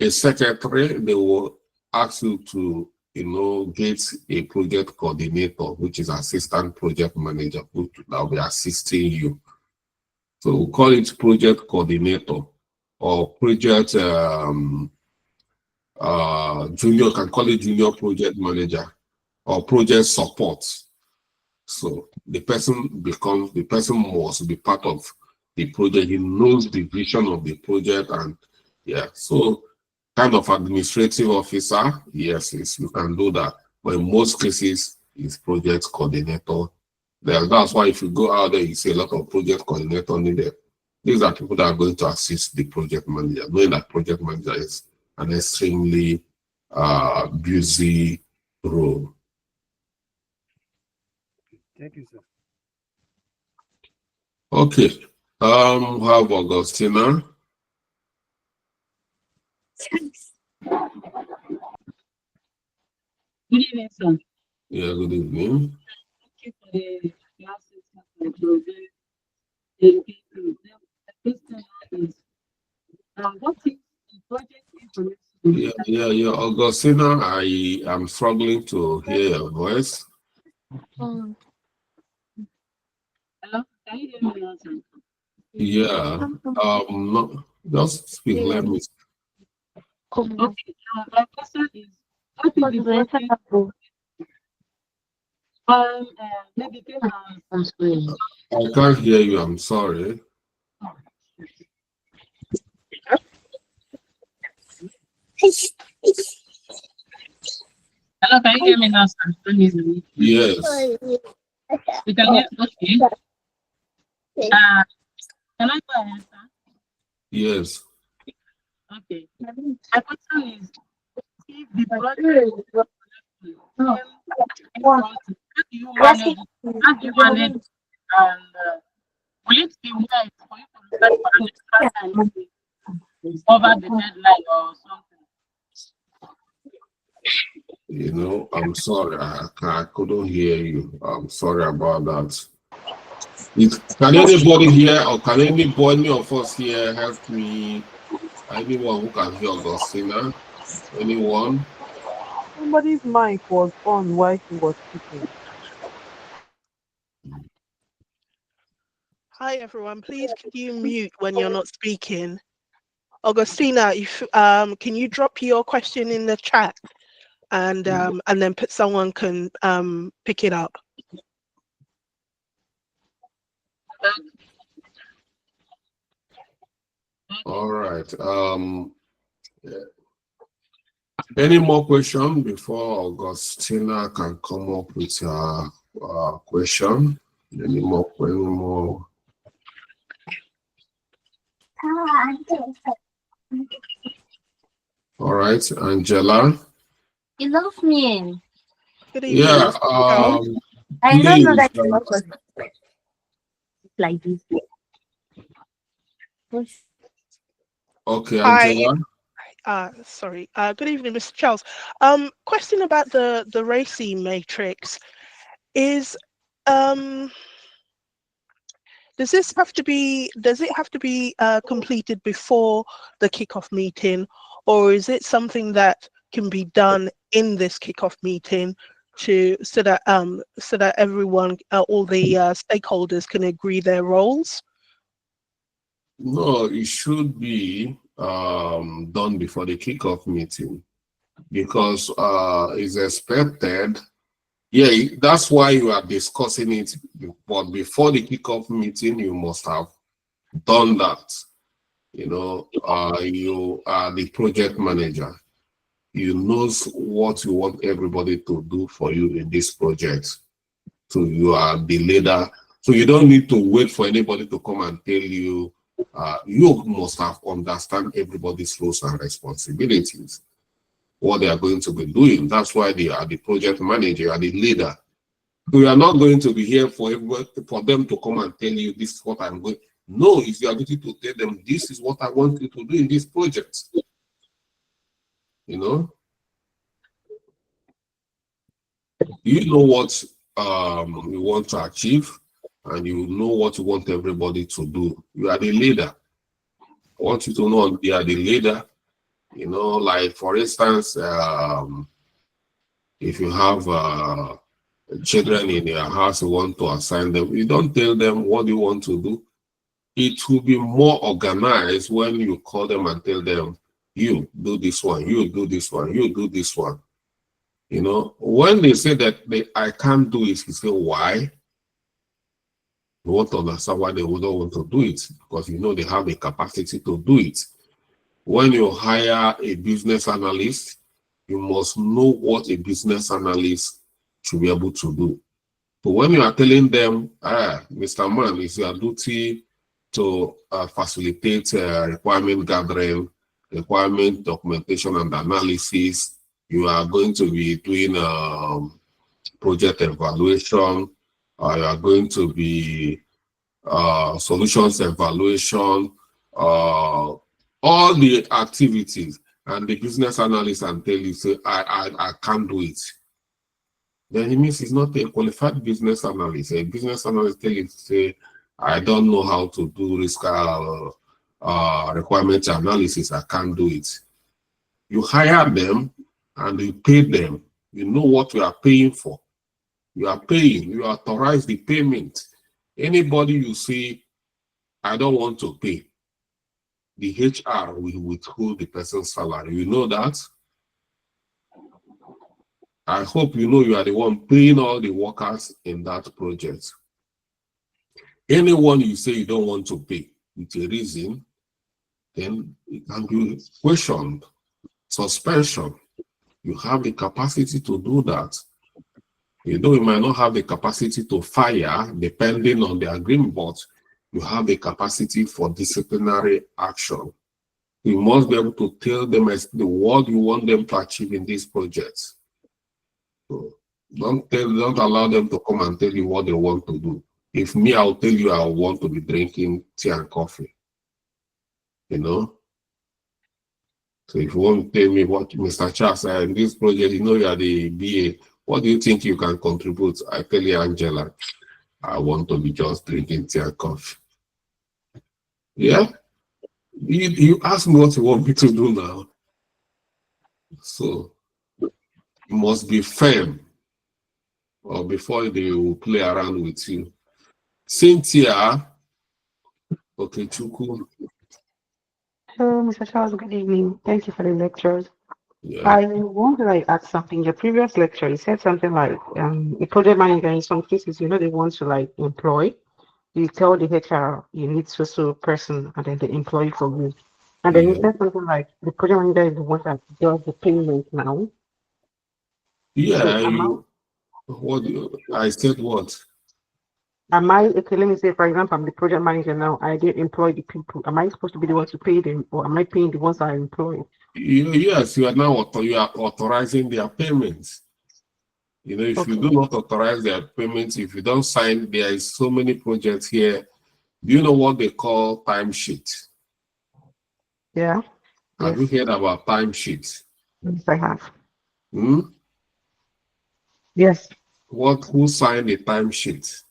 a secretary, they will ask you to, get a project coordinator, which is assistant project manager, who will be assisting you. So we'll call it project coordinator or project junior, can call it junior project manager or project support. So the person must be part of the project. He knows the vision of the project and so kind of administrative officer, yes, you can do that. But in most cases, it's project coordinator That's why if you go out there, you see a lot of project coordinator needed. These are people that are going to assist the project manager, knowing that project manager is an extremely busy role. Thank you, sir. Okay. How about Augustina? Good evening, sir. Yeah, good evening. Thank you for the classes that you very educative. The question is, what is the project information? Yeah, Augustina, I am struggling to hear your voice. Hello, can you hear me now, sir? Yeah, no, just speak, let me. Okay, my question is, what is the project? Maybe can I can't hear you, I'm sorry. Hello, can you hear me now, sir? Yes, You can hear? Okay. Can I go ahead, sir? yes. Okay. My question is, if the project how do you manage? How do you manage? And will it be wise for you to request for an extra time over the deadline or something? You know, I'm sorry, I couldn't hear you. I'm sorry about that. Can anybody here or can anybody of us here help me? Anyone who can hear Augustina? Anyone? Somebody's mic was on while she was speaking. Hi everyone, please could you mute when you're not speaking? Augustina, if can you drop your question in the chat and then someone can pick it up. All right. Any more question before Augustina can come up with a question? Any more? All right, Angela. You love me. Good evening. Yeah. I don't know Please, that you love us like this. okay, Hi. Angela. Sorry. Good evening, Mr. Charles. Question about the RACI matrix is does it have to be completed before the kickoff meeting, or is it something that can be done in this kickoff meeting so that everyone, all the stakeholders can agree their roles? No, it should be done before the kickoff meeting because it's expected. Yeah, that's why you are discussing it. But before the kickoff meeting, you must have done that. You know, you are the project manager. You knows what you want everybody to do for you in this project. So you are the leader. So you don't need to wait for anybody to come and tell you. You must have understand everybody's roles and responsibilities, what they are going to be doing. That's why they are the project manager, are the leader. We are not going to be here for them to come and tell you this is what I'm going. No, it's your duty to tell them this is what I want you to do in this project. You know, you know what you want to achieve, and you know what you want everybody to do. You are the leader. I want you to know you are the leader. You know, like for instance, if you have children in your house, you want to assign them, you don't tell them what you want to do. It will be more organized when you call them and tell them, you do this one, you do this one, you do this one. You know, when they say that I can't do it, you say, why? You want to understand why they would not want to do it, because you know they have the capacity to do it. When you hire a business analyst, you must know what a business analyst should be able to do. So when you are telling them, Mr. Man, it's your duty to facilitate requirement gathering, requirement documentation and analysis, you are going to be doing project evaluation, you are going to be solutions evaluation, all the activities, and the business analyst and tell you, say, I can't do it. Then it means he's not a qualified business analyst. A business analyst tell you, say, I don't know how to do risk requirement analysis, I can't do it. You hire them and you pay them. You know what you are paying for. You are paying, you authorize the payment. Anybody you say, I don't want to pay, the HR will withhold the person's salary. You know that? I hope you know you are the one paying all the workers in that project. Anyone you say you don't want to pay with a reason, then it can be questioned, suspension. You have the capacity to do that. You know, you might not have the capacity to fire depending on the agreement, but you have the capacity for disciplinary action. You must be able to tell them what you want them to achieve in this project. So don't allow them to come and tell you what they want to do. If me, I'll tell you I want to be drinking tea and coffee. You know? So if you want to tell me what Mr. Charles in this project, you know you are the BA, what do you think you can contribute? I tell you, Angela, I want to be just drinking tea and coffee. Yeah? You ask me what you want me to do now. So you must be firm, or before they will play around with you. Cynthia, okay, Chuku. Hello, Mr. Charles. Good evening. Thank you for the lectures. Yeah. I want to add something. Your previous lecture, you said something like a project manager in some cases, they want to employ. You tell the HR you need so person, and then they employ for you. And then you said something like the project manager is the one that does the payment now. Yeah. So I said what? Am I okay? Let me say, for example, I'm the project manager now. I did employ the people. Am I supposed to be the one to pay them, or am I paying the ones I employ? Yes, you are now you are authorizing their payments. If you do not authorize their payments, if you don't sign, there is so many projects here. Do you know what they call timesheet? Yeah. Have you heard about timesheet? Yes, I have. Hmm? Yes. Who signed the timesheet?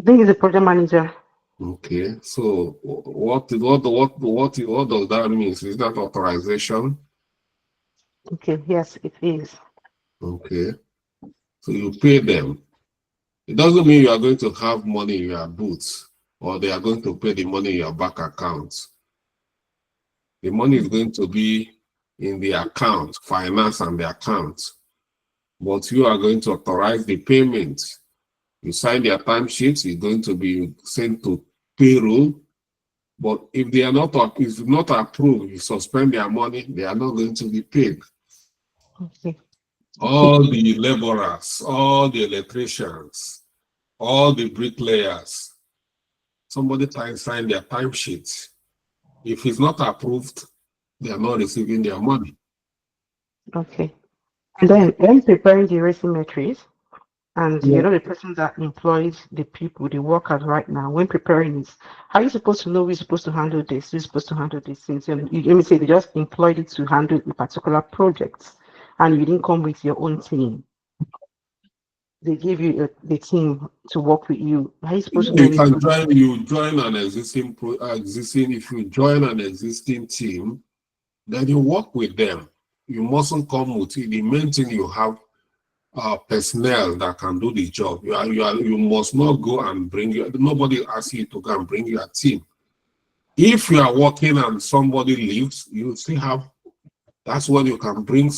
I think it's the project manager. Okay, so what does that mean? Is that authorization? Okay, yes, it is. Okay, so you pay them. It doesn't mean you are going to have money in your boots, or they are going to pay the money in your bank account. The money is going to be in the account, finance and the account, but you are going to authorize the payment. You sign their timesheets, you're going to be sent to payroll. But if they are not approved, you suspend their money, they are not going to be paid. Okay. All the laborers, all the electricians, all the bricklayers, somebody sign their timesheets. If it's not approved, they are not receiving their money. Okay. And then when preparing the resumes, and the person that employs the people, the workers right now, when preparing this, how are you supposed to know who's supposed to handle this, who's supposed to handle this? Since let me say they just employed it to handle a particular project, and you didn't come with your own team. They give you the team to work with you. How are you supposed to know? If you join an existing team, then you work with them. You mustn't come with it. The main thing you have personnel that can do the job. You must not go and nobody asks you to go and bring your team. If you are working and somebody leaves, you still have, that's when you can bring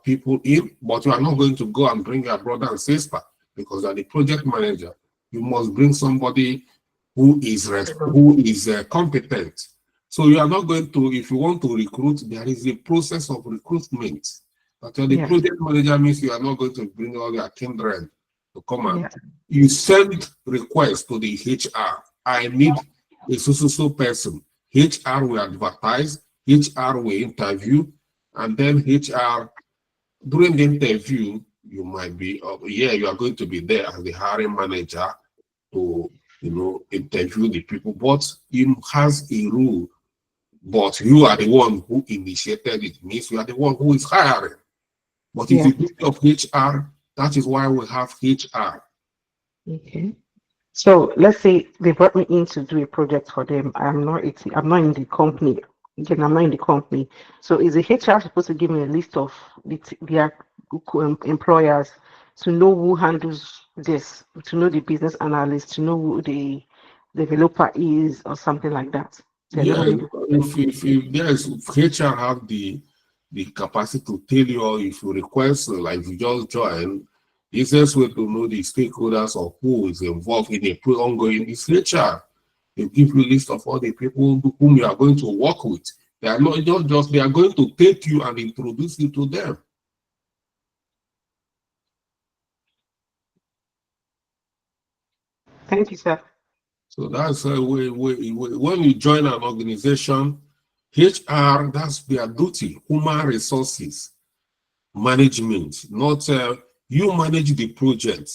people in, but you are not going to go and bring your brother and sister because you are the project manager. You must bring somebody who is competent. So you are not going to, if you want to recruit, there is a process of recruitment. But the project manager means you are not going to bring all your kindred to come out. Yeah. You send request to the HR. I need a so person. HR will advertise, HR will interview, and then HR, during the interview, you might be, you are going to be there as the hiring manager to, interview the people, but it has a rule. But you are the one who initiated it, means you are the one who is hiring. But if Yeah. you think of HR, that is why we have HR. Okay. So let's say they brought me in to do a project for them. I'm not in the company. Again, I'm not in the company. So is the HR supposed to give me a list of their employers to know who handles this, to know the business analyst, to know who the developer is, or something like that? So Yeah, everybody. if there's HR have the capacity to tell you, or if you request, like you just join, the easiest way to know the stakeholders or who is involved in a ongoing is HR. They give you a list of all the people whom you are going to work with. They are not just, they are going to take you and introduce you to them. Thank you, sir. So that's when you join an organization, HR, that's their duty, human resources management, not you manage the project,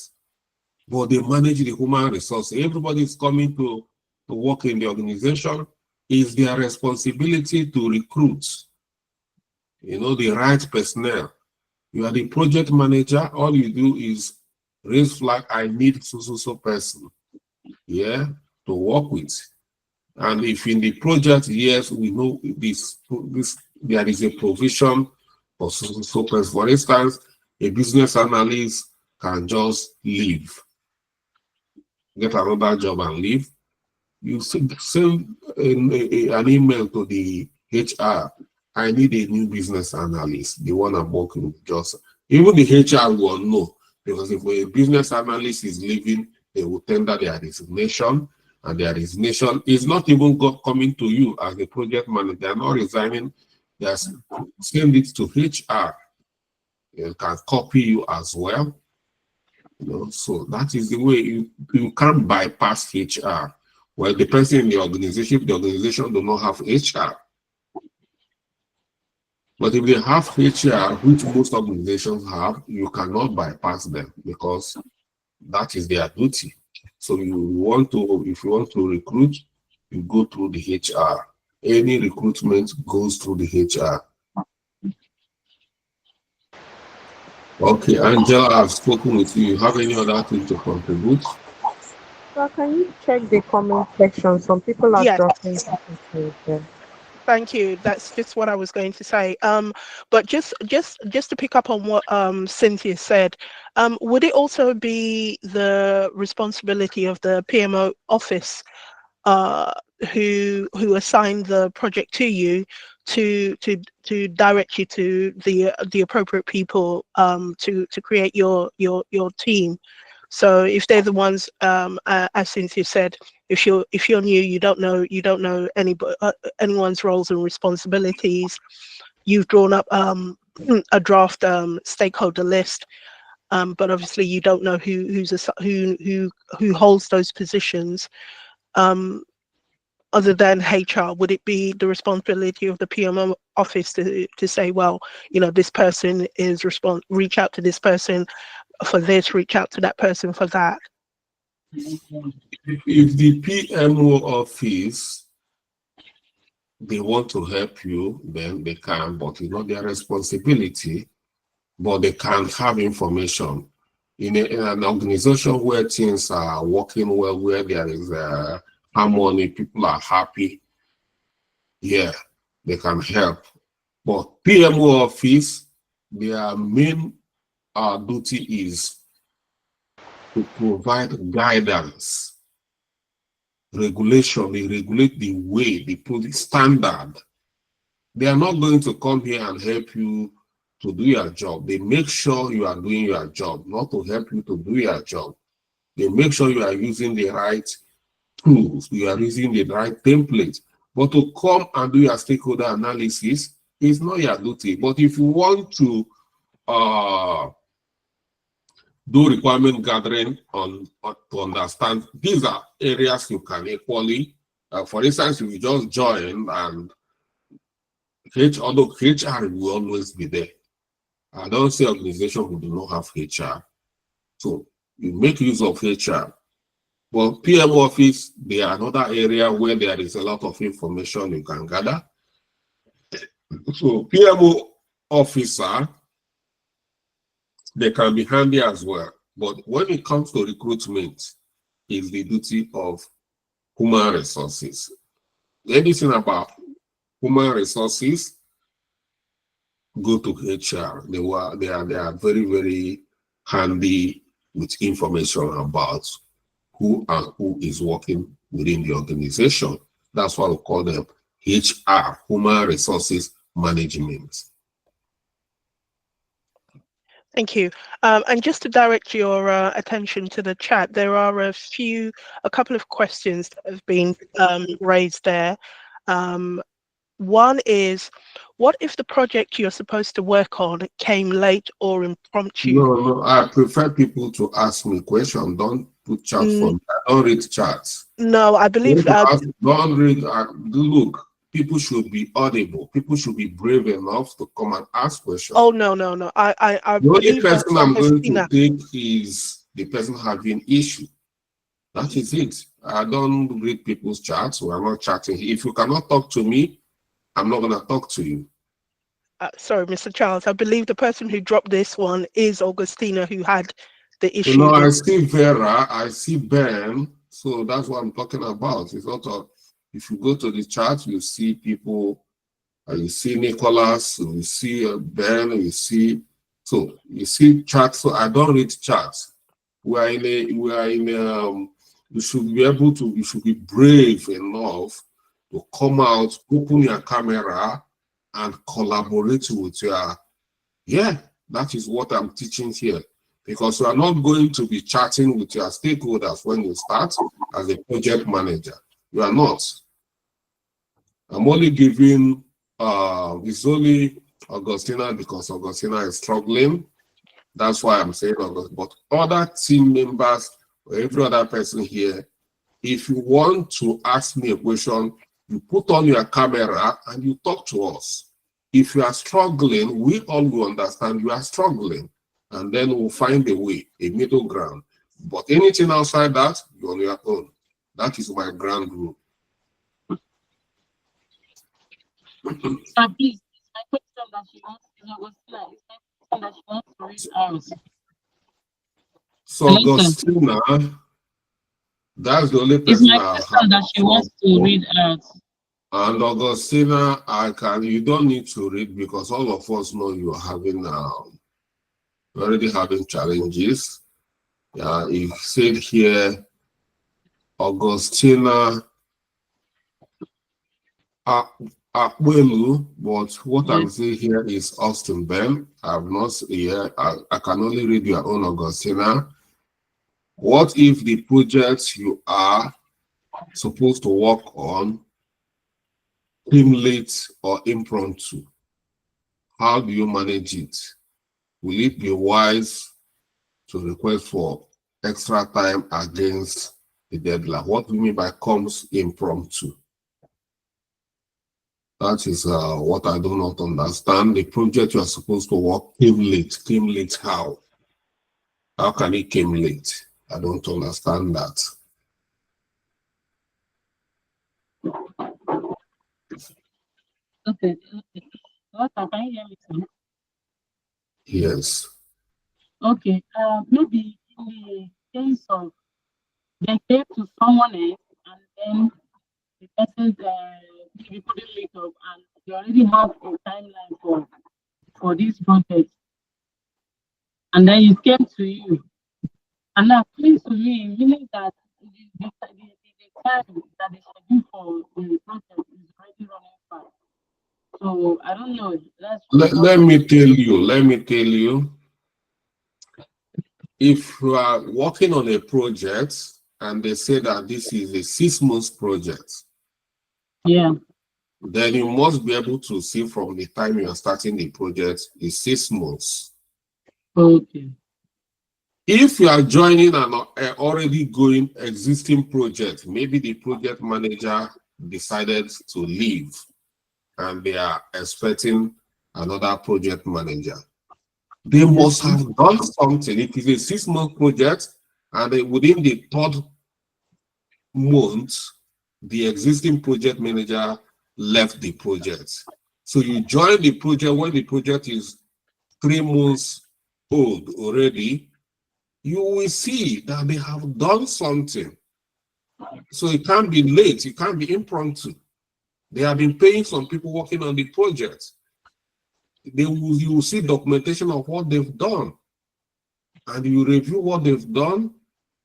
but they manage the human resources. Everybody is coming to work in the organization. It's their responsibility to recruit, the right personnel. You are the project manager. All you do is raise flag. I need so person, to work with. And if in the project, yes, we know this there is a provision for so person. For instance, a business analyst can just leave, get another job and leave. You send an email to the HR. I need a new business analyst. The one I'm working with, just even the HR will know, because if a business analyst is leaving, they will tender their resignation, and their resignation is not even coming to you as the project manager. They are not resigning. They are send it to HR. They can copy you as well. So that is the way you can't bypass HR. Well, the person in the organization, if the organization do not have HR. But if they have HR, which most organizations have, you cannot bypass them because that is their duty. So if you want to recruit, you go through the HR. Any recruitment goes through the HR. Okay, Angela, I've spoken with you. You have any other thing to contribute? So can you check the comment section? Some people are Yes. dropping messages there. Thank you. That's just what I was going to say. But just to pick up on what Cynthia said, would it also be the responsibility of the PMO office who assigned the project to you to direct you to the appropriate people to create your team? So if they're the ones, as Cynthia said, if you're new, you don't know anyone's roles and responsibilities. You've drawn up a draft stakeholder list, but obviously you don't know who holds those positions. Other than HR, would it be the responsibility of the PMO office to say, well, this person is reach out to this person for this, reach out to that person for that? If the PMO office, they want to help you, then they can, but it's not their responsibility, but they can have information. In an organization where things are working well, where there is harmony, people are happy, they can help. But PMO office, their main duty is to provide guidance, regulation. They regulate the way, they put the standard. They are not going to come here and help you to do your job. They make sure you are doing your job, not to help you to do your job. They make sure you are using the right tools, you are using the right template. But to come and do your stakeholder analysis is not your duty. But if you want to do requirement gathering to understand these are areas you can equally, for instance, if you just join and although HR will always be there. I don't see organization who do not have HR. So you make use of HR. Well, PM office, they are another area where there is a lot of information you can gather. So PMO officer, they can be handy as well. But when it comes to recruitment, it's the duty of human resources. Anything about human resources, go to HR. They are very, very handy with information about who and who is working within the organization. That's why we call them HR, Human Resources Management. Thank you. And just to direct your attention to the chat, there are a couple of questions that have been raised there. One is, what if the project you're supposed to work on came late or impromptu? No, I prefer people to ask me questions. Don't put chat for me. I don't read chats. No, I believe don't read. Look, people should be audible. People should be brave enough to come and ask questions. Oh no. I the only believe person I'm going to take is the person having issue. That is it. I don't read people's chats. We are not chatting. If you cannot talk to me, I'm not going to talk to you. Sorry, Mr. Charles. I believe the person who dropped this one is Augustina, who had the issue. No, I see Vera, I see Ben, so that's what I'm talking about. It's not a, if you go to the chat, you see people, you see Nicholas, you see Ben, you see chat. So I don't read chats. You should be able to, you should be brave enough to come out, open your camera, and collaborate with your, that is what I'm teaching here. Because you are not going to be chatting with your stakeholders when you start as a project manager. You are not. I'm only giving, it's only Augustina because Augustina is struggling. That's why I'm saying Augustina. But other team members or every other person here, if you want to ask me a question, you put on your camera and you talk to us. If you are struggling, we all will understand you are struggling. And then we'll find a way, a middle ground. But anything outside that, you're on your own. That is my ground rule. Please, my question that she wants to read out. So Augustina, that's the only person it's my question that she wants to read out. And Augustina, you don't need to read because all of us know you're having already having challenges. Yeah, you said here, Augustina Akwelu, but what I'm saying here is Austin Ben. I'm not here. I can only read your own, Augustina. What if the projects you are supposed to work on came late or impromptu? How do you manage it? Will it be wise to request for extra time against the deadline? What do you mean by comes impromptu? That is what I do not understand. The project you are supposed to work came late. Came late how? How can it came late? I don't understand that. Okay. What can you hear me, sir? Yes. Okay. Maybe in the case of they came to someone else and then the person maybe couldn't meet up and they already have a timeline for this project. And then it came to you. And now please to me, meaning that the time that they schedule for the project is already running fast. So I don't know. Let me tell you. If you are working on a project and they say that this is a 6 months project, then you must be able to see from the time you are starting the project is 6 months. Okay. If you are joining an already going existing project, maybe the project manager decided to leave and they are expecting another project manager, they must have done something. If it's a 6-month project and within the 3rd month, the existing project manager left the project. So you join the project when the project is 3 months old already, you will see that they have done something. So it can't be late, it can't be impromptu. They have been paying some people working on the project. You will see documentation of what they've done. And you review what they've done.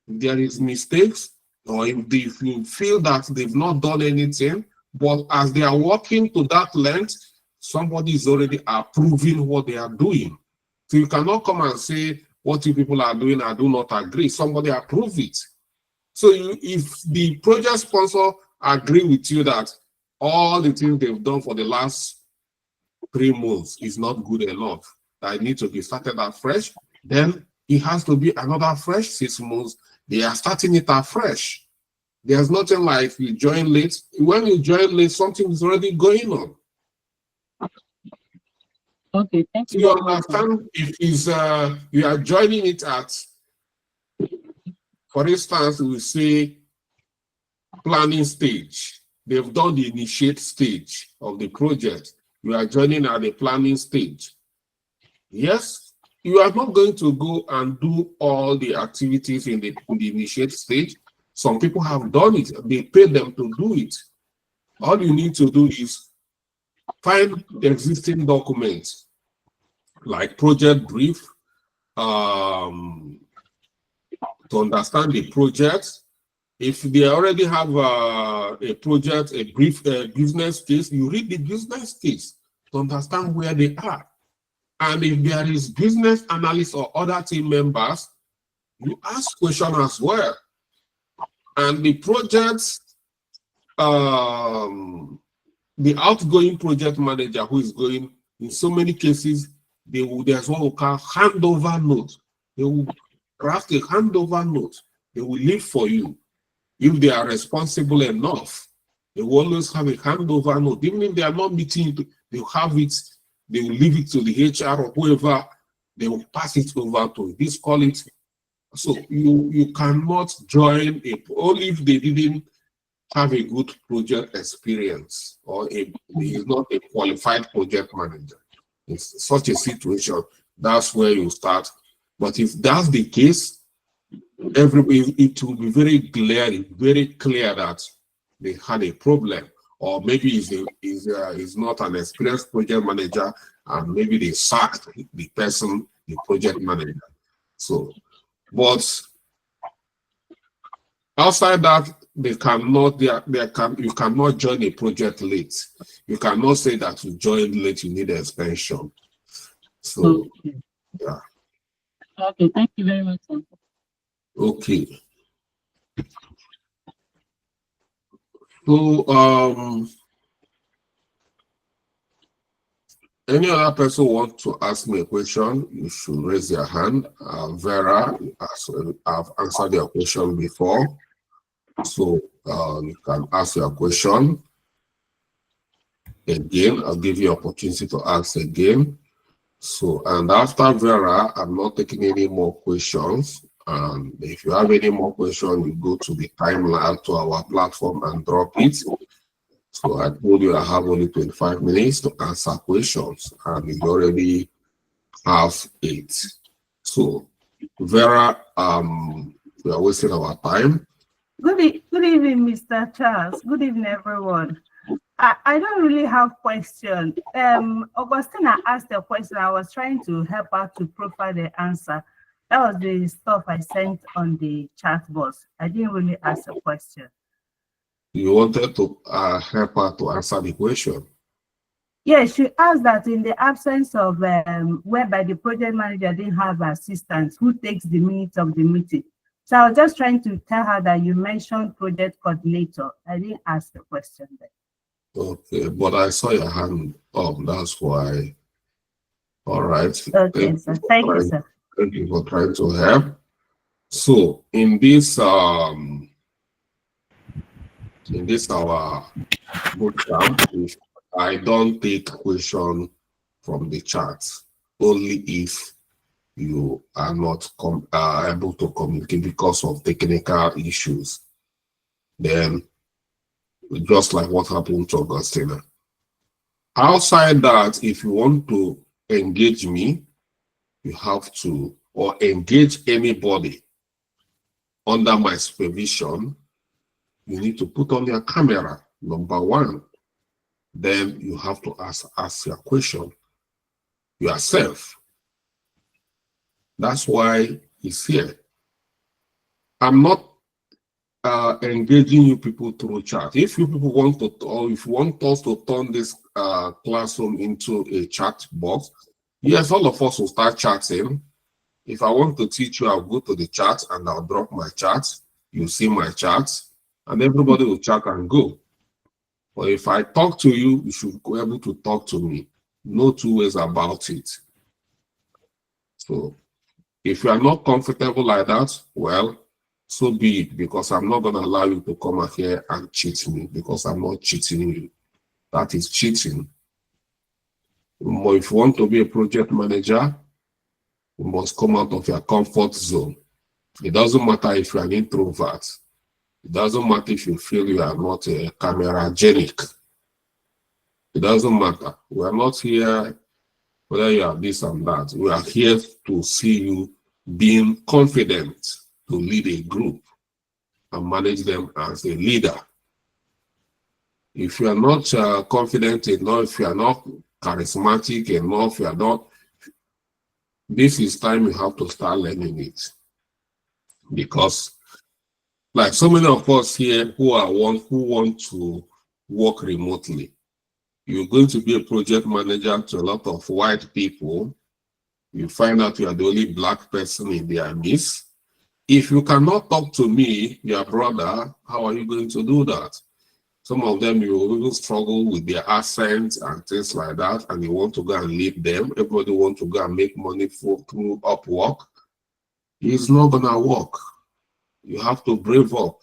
If there is mistakes, or if you feel that they've not done anything, but as they are working to that length, somebody is already approving what they are doing. So you cannot come and say, what you people are doing, I do not agree. Somebody approve it. So if the project sponsor agree with you that all the things they've done for the last 3 months is not good enough, that need to be started afresh, then it has to be another fresh 6 months. They are starting it afresh. There's nothing like you join late. When you join late, something is already going on. Okay, thank you. You understand? If is you are joining it at, for instance, we say planning stage. They've done the initiate stage of the project. You are joining at the planning stage. Yes, you are not going to go and do all the activities in the initiate stage. Some people have done it. They paid them to do it. All you need to do is find the existing documents, like project brief, to understand the project. If they already have a project, a brief business case, you read the business case to understand where they are. And if there is business analysts or other team members, you ask questions as well. And the projects, the outgoing project manager who is going, in so many cases, there's what we call handover note. They will craft a handover note. They will leave for you. If they are responsible enough, they will always have a handover note. Even if they are not meeting, they will have it. They will leave it to the HR or whoever. They will pass it over to this, call it. So you cannot join only if they didn't have a good project experience or he is not a qualified project manager. In such a situation, that's where you start. But if that's the case, it will be very clear that they had a problem, or maybe is not an experienced project manager, and maybe they sacked the person, the project manager. So, but outside that, you cannot join a project late. You cannot say that you joined late, you need an extension. So, okay. Yeah. Okay, thank you very much, sir. Okay. So, any other person want to ask me a question, you should raise your hand. Vera, I've answered your question before. So you can ask your question again. I'll give you opportunity to ask again. So, and after Vera, I'm not taking any more questions. And if you have any more questions, you go to the timeline to our platform and drop it. So I told you I have only 25 minutes to answer questions, and you already have 8. So Vera, we are wasting our time. Good evening, Mr. Charles. Good evening, everyone. I don't really have questions. Augustina asked a question. I was trying to help her to profile the answer. That was the stuff I sent on the chat box. I didn't really ask a question. You wanted to help her to answer the question. Yes, she asked that in the absence of whereby the project manager didn't have assistants, who takes the minutes of the meeting. So I was just trying to tell her that you mentioned project coordinator. I didn't ask the question there. Okay, but I saw your hand up. That's why. All right. Okay, sir. Thank you, sir. Thank you for trying to help. So in this our bootcamp, if I don't take question from the chat, only if you are not able to communicate because of technical issues. Then, just like what happened to Augustina. Outside that, if you want to engage me, you have to, or engage anybody under my supervision, you need to put on your camera, number one. Then you have to ask your question yourself. That's why it's here. I'm not engaging you people through chat. If you people want to, or if you want us to turn this classroom into a chat box, yes, all of us will start chatting. If I want to teach you, I'll go to the chat and I'll drop my chat. You see my chat, and everybody will chat and go. But if I talk to you, you should be able to talk to me. No two ways about it. So if you are not comfortable like that, well, so be it, because I'm not going to allow you to come out here and cheat me, because I'm not cheating you. That is cheating. But if you want to be a project manager, you must come out of your comfort zone. It doesn't matter if you're an introvert. It doesn't matter if you feel you are not cameragenic. It doesn't matter. We are not here whether you are this and that. We are here to see you being confident to lead a group and manage them as a leader. If you are not confident enough, if you are not charismatic enough, you are not, this is time you have to start learning it. Because like so many of us here who want to work remotely, you're going to be a project manager to a lot of white people. You find out you are the only black person in their midst. If you cannot talk to me, your brother, how are you going to do that? Some of them, you will even struggle with their accents and things like that, and you want to go and lead them. Everybody wants to go and make money through Upwork. It's not going to work. You have to brave up.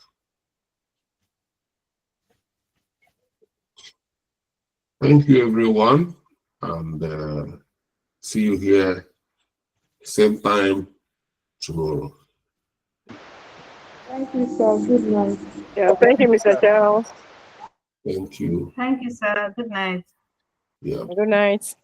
Thank you, everyone, and see you here same time tomorrow. Thank you, sir. Good night. Yeah, thank you, Mr. Charles. Thank you. Thank you, sir. Good night. Yeah. Good night.